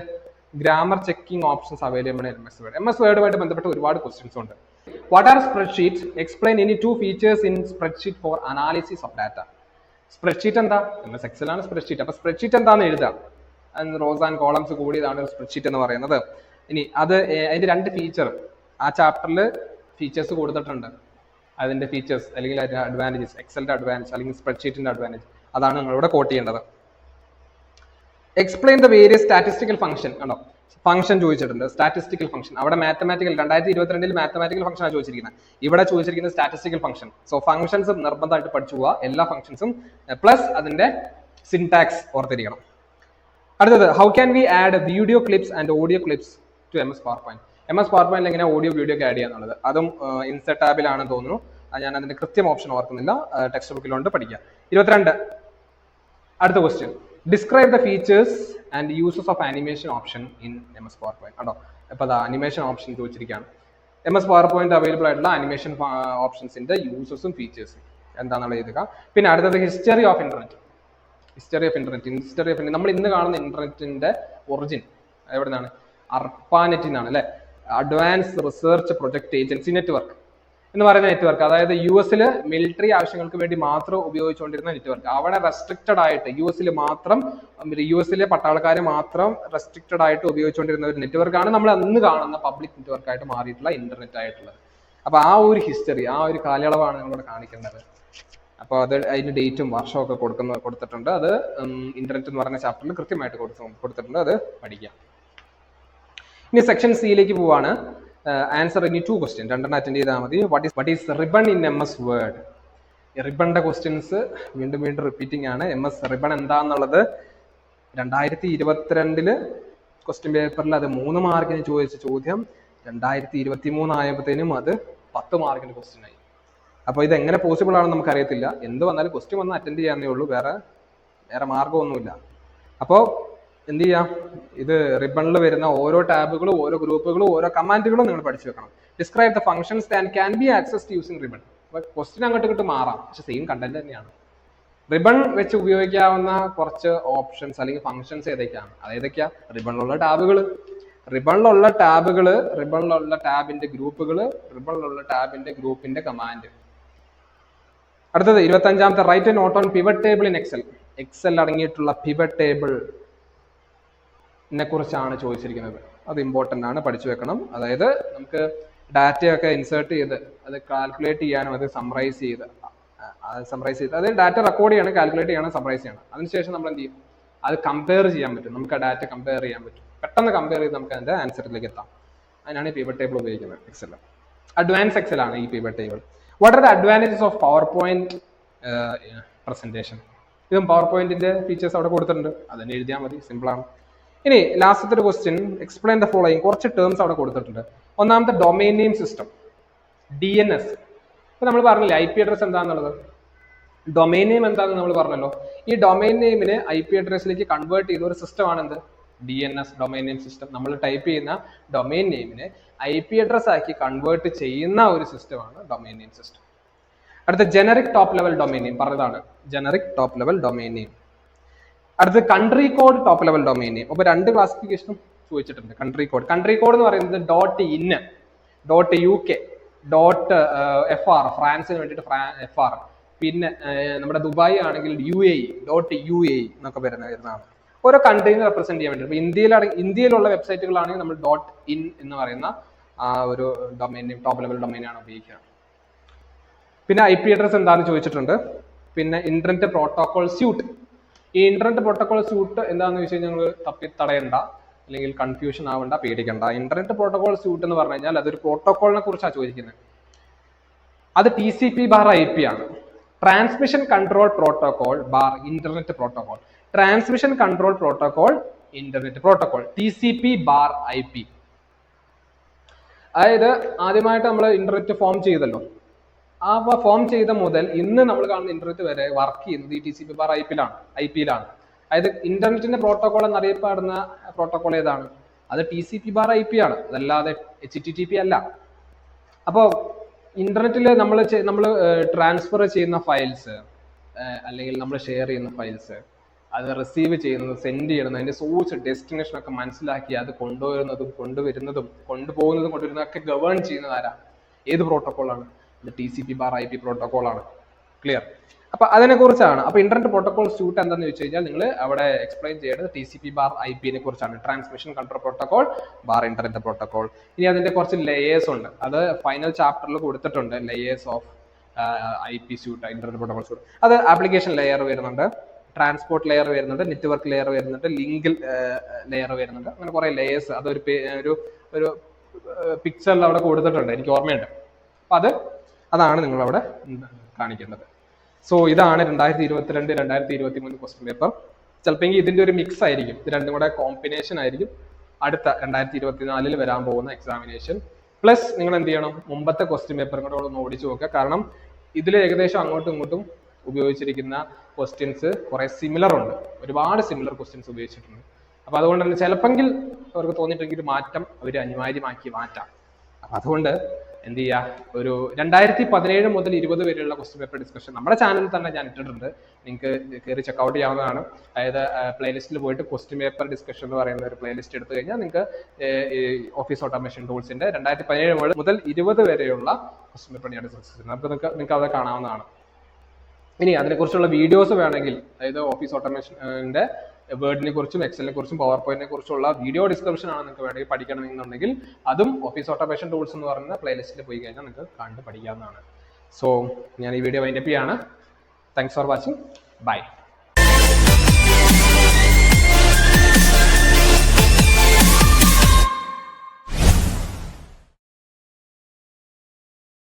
grammar checking options available in MS Word? MS Word ആയിട്ട് ബന്ധപ്പെട്ട് ഒരുപാട് ക്വസ്റ്റ്യൻസ് ഉണ്ട്. What are spreadsheets? Explain any 2 features in spreadsheet four analysis of data. Spreadsheet എന്താ? MS Excel ആണ് spreadsheet. അപ്പൊ spreadsheet എന്താണെന്ന് എഴുതാം. Rose and columns കൂടിയതാണ് സ്പ്രെഡ്ഷീറ്റ് എന്ന് പറയുന്നത്. ഇനി അതിന്റെ 2 ഫീച്ചർ ആ ചാപ്റ്ററിൽ ഫീച്ചേഴ്സ് കൊടുത്തിട്ടുണ്ട്. അതിന്റെ ഫീച്ചേഴ്സ് അല്ലെങ്കിൽ അതിന്റെ അഡ്വാൻറ്റേജസ്, എക്സലിന്റെ അഡ്വാൻറ്റേജ് അല്ലെങ്കിൽ സ്പ്രെഡ്ഷീറ്റിന്റെ അഡ്വാൻറ്റേജ്, അതാണ് നിങ്ങളിവിടെ കോട്ട് ചെയ്യേണ്ടത്. Explain the various statistical function. കണ്ടോ, ഫംഗ്ഷൻ ചോദിച്ചിട്ടുണ്ട്, സ്റ്റാറ്റിസ്റ്റിക്കൽ ഫംഗ്ഷൻ. അവിടെ മാത്തമാറ്റിക്കൽ 2022 മാത്തമാറ്റിക്കൽ ഫംഗ്ഷൻ ആണ് ചോദിച്ചിരിക്കുന്നത്. ഇവിടെ ചോദിച്ചിരിക്കുന്നത് സ്റ്റാറ്റിസ്റ്റിക്കൽ ഫംഗ്ഷൻ. സോ ഫംഗ്ഷൻസ് നിർബന്ധമായിട്ട് പഠിച്ചു പോവുക, എല്ലാ ഫംഗ്ഷൻസും പ്ലസ് അതിന്റെ സിൻടാക്സ് ഓർത്തിരിക്കണം. അടുത്തത്, how can we add video clips and audio clips to MS PowerPoint? MS PowerPoint എങ്ങനെ ഓഡിയോ വീഡിയോ ഒക്കെ ആഡ് ചെയ്യാന്നുള്ളത്, അതും ഇൻസെർട്ട് ടാബിലാണെന്ന് തോന്നുന്നു. ഞാൻ അതിന്റെ കൃത്യം ഓപ്ഷൻ ഓർക്കുന്നില്ല, ടെക്സ്റ്റ് ബുക്കിലുണ്ട്, പഠിക്കാം. 22 അടുത്ത question, describe the features and uses of animation option in MS PowerPoint. ആണോ, അപ്പൊ അത് അനിമേഷൻ ഓപ്ഷൻ ചോദിച്ചിരിക്കുകയാണ്. MS PowerPoint അവൈലബിൾ ആയിട്ടുള്ള അനിമേഷൻ ഓപ്ഷൻസിന്റെ യൂസസും ഫീച്ചേഴ്സും എന്താണെന്നുള്ള എഴുതുക. പിന്നെ അടുത്തത് history of internet. History of internet നമ്മൾ ഇന്ന് കാണുന്ന ഇന്റർനെറ്റിന്റെ ഒറിജിൻ എവിടെ നിന്നാണ്? ARPANET എന്നാണ് അല്ലെ, advance research project agency network എന്ന് പറയുന്ന നെറ്റ്വർക്ക്. അതായത് US മിലിറ്ററി ആവശ്യങ്ങൾക്ക് വേണ്ടി മാത്രം ഉപയോഗിച്ചുകൊണ്ടിരുന്ന നെറ്റ്വർക്ക്. അവിടെ റെസ്ട്രിക്റ്റഡ് ആയിട്ട് US പട്ടാളക്കാരെ മാത്രം റെസ്ട്രിക്റ്റഡ് ആയിട്ട് ഉപയോഗിച്ചുകൊണ്ടിരുന്ന ഒരു നെറ്റ്വർക്കാണ് നമ്മൾ അന്ന് കാണുന്ന പബ്ലിക് നെറ്റ്വർക്ക് ആയിട്ട് മാറിയിട്ടുള്ള ഇന്റർനെറ്റ് ആയിട്ടുള്ളത്. അപ്പൊ ആ ഒരു ഹിസ്റ്ററി, ആ ഒരു കാലയളവാണ് നമ്മളിവിടെ കാണിക്കേണ്ടത്. അപ്പോൾ അത് അതിന്റെ ഡേറ്റും വർഷവും ഒക്കെ കൊടുത്തിട്ടുണ്ട്. അത് ഇന്റർനെറ്റ് എന്ന് പറയുന്ന ചാപ്റ്ററിൽ കൃത്യമായിട്ട് കൊടുത്തിട്ടുണ്ട്. അത് പഠിക്കാം. ഇനി സെക്ഷൻ സിയിലേക്ക് പോവാണ്. ആൻസർ ഇനി 2 ക്വസ്റ്റ്യൻ, 2 അറ്റൻഡ് ചെയ്താൽ മതി. What is ribbon in MS Word? റിബണിന്റെ ക്വസ്റ്റ്യൻസ് വീണ്ടും റിപ്പീറ്റിംഗ് ആണ്. MS റിബൺ എന്താന്നുള്ളത് 2022 ക്വസ്റ്റ്യൻ പേപ്പറിൽ അത് 3 മാർക്കിന് ചോദിച്ച ചോദ്യം 2023 ആയപ്പോഴത്തേനും അത് 10 മാർക്കിന്റെ ക്വസ്റ്റ്യൻ ആയി. അപ്പൊ ഇത് എങ്ങനെ പോസിബിൾ ആണെന്ന് നമുക്ക് അറിയത്തില്ല. എന്ത് വന്നാലും ക്വസ്റ്റ്യൻ വന്ന് അറ്റൻഡ് ചെയ്യാന്നേ ഉള്ളൂ, വേറെ മാർഗമൊന്നുമില്ല. അപ്പോൾ എന്ത് ചെയ്യാം, ഇത് റിബണിൽ വരുന്ന ഓരോ ടാബുകളും ഓരോ ഗ്രൂപ്പുകളും ഓരോ കമാൻഡുകളും നിങ്ങൾ പഠിച്ചു വെക്കണം. Describe the functions that can be accessed using ribbon. അപ്പൊ ക്വസ്റ്റ്യൻ അങ്ങോട്ട് മാറാം, പക്ഷെ സെയിം കണ്ടന്റ് തന്നെയാണ്. റിബൺ വെച്ച് ഉപയോഗിക്കാവുന്ന കുറച്ച് ഓപ്ഷൻസ് അല്ലെങ്കിൽ ഫംഗ്ഷൻസ് ഏതൊക്കെയാണ്? അതേതൊക്കെയാ? റിബണിലുള്ള ടാബിന്റെ ഗ്രൂപ്പുകള്, റിബണിലുള്ള ടാബിന്റെ ഗ്രൂപ്പിന്റെ കമാൻഡ്. അടുത്തത് 25ാമത്തെ, write a note on pivot table in Excel അടങ്ങിയിട്ടുള്ള പിവറ്റ് ടേബിളിനെ കുറിച്ചാണ് ചോദിച്ചിരിക്കുന്നത്. അത് ഇമ്പോർട്ടന്റ് ആണ്, പഠിച്ചു വെക്കണം. അതായത് നമുക്ക് ഡാറ്റയൊക്കെ ഇൻസേർട്ട് ചെയ്ത് അത് കാൽക്കുലേറ്റ് ചെയ്യാനും അത് സമറൈസ് ചെയ്ത് അതായത് ഡാറ്റ റെക്കോർഡ് ചെയ്യണം, കാൽക്കുലേറ്റ് ചെയ്യണം, സമറൈസ് ചെയ്യണം. അതിനുശേഷം നമ്മൾ എന്ത് ചെയ്യും? അത് കമ്പയർ ചെയ്യാൻ പറ്റും. നമുക്ക് ആ ഡാറ്റ കമ്പയർ ചെയ്യാൻ പറ്റും. പെട്ടെന്ന് കമ്പയർ ചെയ്ത് നമുക്ക് അതിന്റെ ആൻസറിലേക്ക് എത്താം. അതിനാണ് ഈ പിവറ്റ് ടേബിൾ ഉപയോഗിക്കുന്നത് എക്സൽ. അഡ്വാൻസ് എക്സൽ ആണ് ഈ pivot table. What are the advantages of PowerPoint presentation? ഇതും PowerPointന്റെ ഫീച്ചേഴ്സ് അവിടെ കൊടുത്തിട്ടുണ്ട്, അതന്നെ എഴുതിയാൽ മതി, സിമ്പിൾ ആണ്. ഇനി ലാസ്റ്റത്തെ ഒരു ക്വസ്റ്റ്യൻ, എക്സ്പ്ലെയിൻ ദ ഫോളോയിങ്. കുറച്ച് ടേംസ് അവിടെ കൊടുത്തിട്ടുണ്ട്. ഒന്നാമത്തെ, ഡൊമൈൻ നെയിം സിസ്റ്റം, DNS. ഇപ്പൊ നമ്മൾ പറഞ്ഞില്ലേ IP അഡ്രസ് എന്താണെന്നുള്ളത്, ഡൊമൈൻ നെയിം എന്താണെന്ന് നമ്മൾ പറഞ്ഞല്ലോ. ഈ ഡൊമൈൻ നെയിമിനെ IP അഡ്രസ്സിലേക്ക് കൺവേർട്ട് ചെയ്ത ഒരു സിസ്റ്റം ആണ് എന്ത്? DNS, domain name system. നമ്മൾ ടൈപ്പ് ചെയ്യുന്ന ഡൊമൈൻ നെയിമിനെ IP അഡ്രസ് ആക്കി കൺവേർട്ട് ചെയ്യുന്ന ഒരു സിസ്റ്റമാണ് ഡൊമൈൻ നെയിം സിസ്റ്റം. അടുത്ത generic top level domain name പറഞ്ഞതാണ്, generic top level domain name. അടുത്ത country code top level domain name. അപ്പൊ 2 ക്ലാസിഫിക്കേഷനും ചോദിച്ചിട്ടുണ്ട്. കൺട്രി കോഡ് എന്ന് പറയുന്നത് .in, .UK, .FR, ഫ്രാൻസിന് വേണ്ടിയിട്ട് FR, പിന്നെ നമ്മുടെ ദുബായ് ആണെങ്കിൽ UAE, .UAE എന്നൊക്കെ വരുന്നതാണ്. ഓരോ കൺട്രീനെ റെപ്രസെന്റ് ചെയ്യാൻ വേണ്ടി. ഇന്ത്യയിലുള്ള വെബ്സൈറ്റുകളാണെങ്കിൽ നമ്മൾ .in എന്ന് പറയുന്ന ആ ഒരു domain name, top level domain ആണ് ഉപയോഗിക്കുക. പിന്നെ IP അഡ്രസ് എന്താണെന്ന് ചോദിച്ചിട്ടുണ്ട്. പിന്നെ ഇന്റർനെറ്റ് പ്രോട്ടോകോൾ സ്യൂട്ട്. ഈ ഇന്റർനെറ്റ് പ്രോട്ടോകോൾ സ്യൂട്ട് എന്താണെന്ന് വെച്ച് കഴിഞ്ഞാൽ നിങ്ങൾ തടയണ്ട, അല്ലെങ്കിൽ കൺഫ്യൂഷൻ ആവണ്ട, പേടിക്കണ്ട. ഇന്റർനെറ്റ് പ്രോട്ടോകോൾ സ്യൂട്ട് എന്ന് പറഞ്ഞു കഴിഞ്ഞാൽ അതൊരു പ്രോട്ടോകോളിനെ കുറിച്ചാണ് ചോദിക്കുന്നത്. അത് TCP/IP ആണ്. Transmission control protocol internet protocol. Transmission control protocol internet protocol, TCP/IP. അതായത് ആദ്യമായിട്ട് നമ്മൾ ഇന്റർനെറ്റ് ഫോം ചെയ്തല്ലോ, ആ ഫോം ചെയ്ത മുതൽ ഇന്ന് നമ്മൾ കാണുന്ന ഇന്റർനെറ്റ് വരെ വർക്ക് ചെയ്യുന്നത് ഈ TCP/IP യിലാണ്. അതായത് ഇന്റർനെറ്റിന്റെ പ്രോട്ടോകോൾ എന്നറിയപ്പെടുന്ന പ്രോട്ടോകോൾ ഏതാണ്? അത് TCP/IP ആണ്, അതല്ലാതെ HTTP അല്ല. അപ്പോൾ ഇന്റർനെറ്റിൽ നമ്മൾ ട്രാൻസ്ഫർ ചെയ്യുന്ന ഫയൽസ് അല്ലെങ്കിൽ നമ്മൾ ഷെയർ ചെയ്യുന്ന ഫയൽസ്, അത് റിസീവ് ചെയ്യുന്നത്, സെൻഡ് ചെയ്യുന്നത്, അതിന്റെ സോഴ്സ് ഡെസ്റ്റിനേഷൻ ഒക്കെ മനസ്സിലാക്കി അത് കൊണ്ടുപോകുന്നതും കൊണ്ടുവരുന്നതും ഒക്കെ ഗവേൺ ചെയ്യുന്നത് ആരാ? ഏത് പ്രോട്ടോകോളാണ്? ഇത് TCP/IP പ്രോട്ടോകോളാണ്. ക്ലിയർ? അപ്പൊ അതിനെ കുറിച്ചാണ്. അപ്പൊ ഇന്റർനെറ്റ് പ്രോട്ടോകോൾ സ്യൂട്ട് എന്താണെന്ന് ചോദിച്ചു കഴിഞ്ഞാൽ നിങ്ങൾ അവിടെ എക്സ്പ്ലെയിൻ ചെയ്യേണ്ടത് TCP/IP നെ കുറിച്ചാണ്. Transmission control protocol internet protocol. ഇനി അതിന്റെ കുറച്ച് ലെയേഴ്സ് ഉണ്ട്, അത് ഫൈനൽ ചാപ്റ്ററിൽ കൊടുത്തിട്ടുണ്ട്. Layers of IP suite, internet protocol suite. അത് ആപ്ലിക്കേഷൻ ലെയർ വരുന്നുണ്ട്, ട്രാൻസ്പോർട്ട് ലെയർ വരുന്നുണ്ട്, നെറ്റ്വർക്ക് ലെയർ വരുന്നുണ്ട്, ലിങ്ക് ലെയർ വരുന്നുണ്ട്. അങ്ങനെ കുറെ ലെയേഴ്സ് അതൊരു ഒരു പിക്ചറിൽ അവിടെ കൊടുത്തിട്ടുണ്ട്, എനിക്ക് ഓർമ്മയുണ്ട്. അപ്പൊ അതാണ് നിങ്ങൾ അവിടെ കാണിക്കുന്നത്. സോ ഇതാണ് 2022-2023 ക്വസ്റ്റ്യൻ പേപ്പർ. ചിലപ്പോൾ ഇതിന്റെ ഒരു മിക്സ് ആയിരിക്കും, ഇത് രണ്ടും കൂടെ കോമ്പിനേഷൻ ആയിരിക്കും അടുത്ത 2024 വരാൻ പോകുന്ന എക്സാമിനേഷൻ. പ്ലസ് നിങ്ങൾ എന്ത് ചെയ്യണം, മുമ്പത്തെ ക്വസ്റ്റ്യൻ പേപ്പറും കൂടെ ഒന്ന് ഓടിച്ചു നോക്കുക. കാരണം ഇതിൽ ഏകദേശം അങ്ങോട്ടും ഇങ്ങോട്ടും ഉപയോഗിച്ചിരിക്കുന്ന ക്വസ്റ്റ്യൻസ് കുറെ സിമിലർ ഉണ്ട്, ഒരുപാട് സിമിലർ ക്വസ്റ്റ്യൻസ് ഉപയോഗിച്ചിട്ടുണ്ട്. അപ്പൊ അതുകൊണ്ട് തന്നെ ചിലപ്പെങ്കിൽ അവർക്ക് തോന്നിയിട്ടെങ്കിൽ മാറ്റം അവർ അനിവാര്യമാക്കി മാറ്റാം. അപ്പൊ അതുകൊണ്ട് എന്ത് ചെയ്യുക, ഒരു 2017 മുതൽ 20 വരെയുള്ള ക്വസ്റ്റ്യൻ പേപ്പർ ഡിസ്കഷൻ നമ്മുടെ ചാനലിൽ തന്നെ ഞാൻ ഇട്ടിട്ടുണ്ട്, നിങ്ങൾക്ക് കയറി ചെക്കൗട്ട് ചെയ്യാവുന്നതാണ്. അതായത് പ്ലേലിസ്റ്റിൽ പോയിട്ട് ക്വസ്റ്റ്യൻ പേപ്പർ ഡിസ്കഷൻ എന്ന് പറയുന്ന ഒരു പ്ലേലിസ്റ്റ് എടുത്തു കഴിഞ്ഞാൽ നിങ്ങൾക്ക് ഓഫീസ് ഓട്ടോമേഷൻ ടൂൾസിന്റെ 2017 മുതൽ 20 വരെയുള്ള ക്വസ്റ്റ്യൻ പേപ്പർ ഞാൻ ഡിസ്കസ് ചെയ്യുന്നത്. അപ്പോൾ നിങ്ങൾക്ക് അവിടെ കാണാവുന്നതാണ്. ഇനി അതിനെക്കുറിച്ചുള്ള വീഡിയോസ് വേണമെങ്കിൽ, അതായത് ഓഫീസ് ഓട്ടോമേഷന്റെ വേർഡിനെ കുറിച്ചും എക്സലിനെ കുറിച്ചും പവർ പോയിന്റിനെ കുറിച്ചുള്ള വീഡിയോ ഡിസ്ക്രിപ്ഷൻ ആണ് നിങ്ങൾക്ക് വേണമെങ്കിൽ പഠിക്കണമെന്നുണ്ടെങ്കിൽ അതും ഓഫീസ് ഓട്ടോമേഷൻ ടൂൾസ് എന്ന് പറയുന്ന പ്ലേലിസ്റ്റിൽ പോയി കഴിഞ്ഞാൽ നിങ്ങൾക്ക് കണ്ട് പഠിക്കാവുന്നതാണ്. സോ ഞാൻ ഈ വീഡിയോ വൈൻഡപ്പ് ചെയ്യാണ്. Thanks for watching. ബൈ.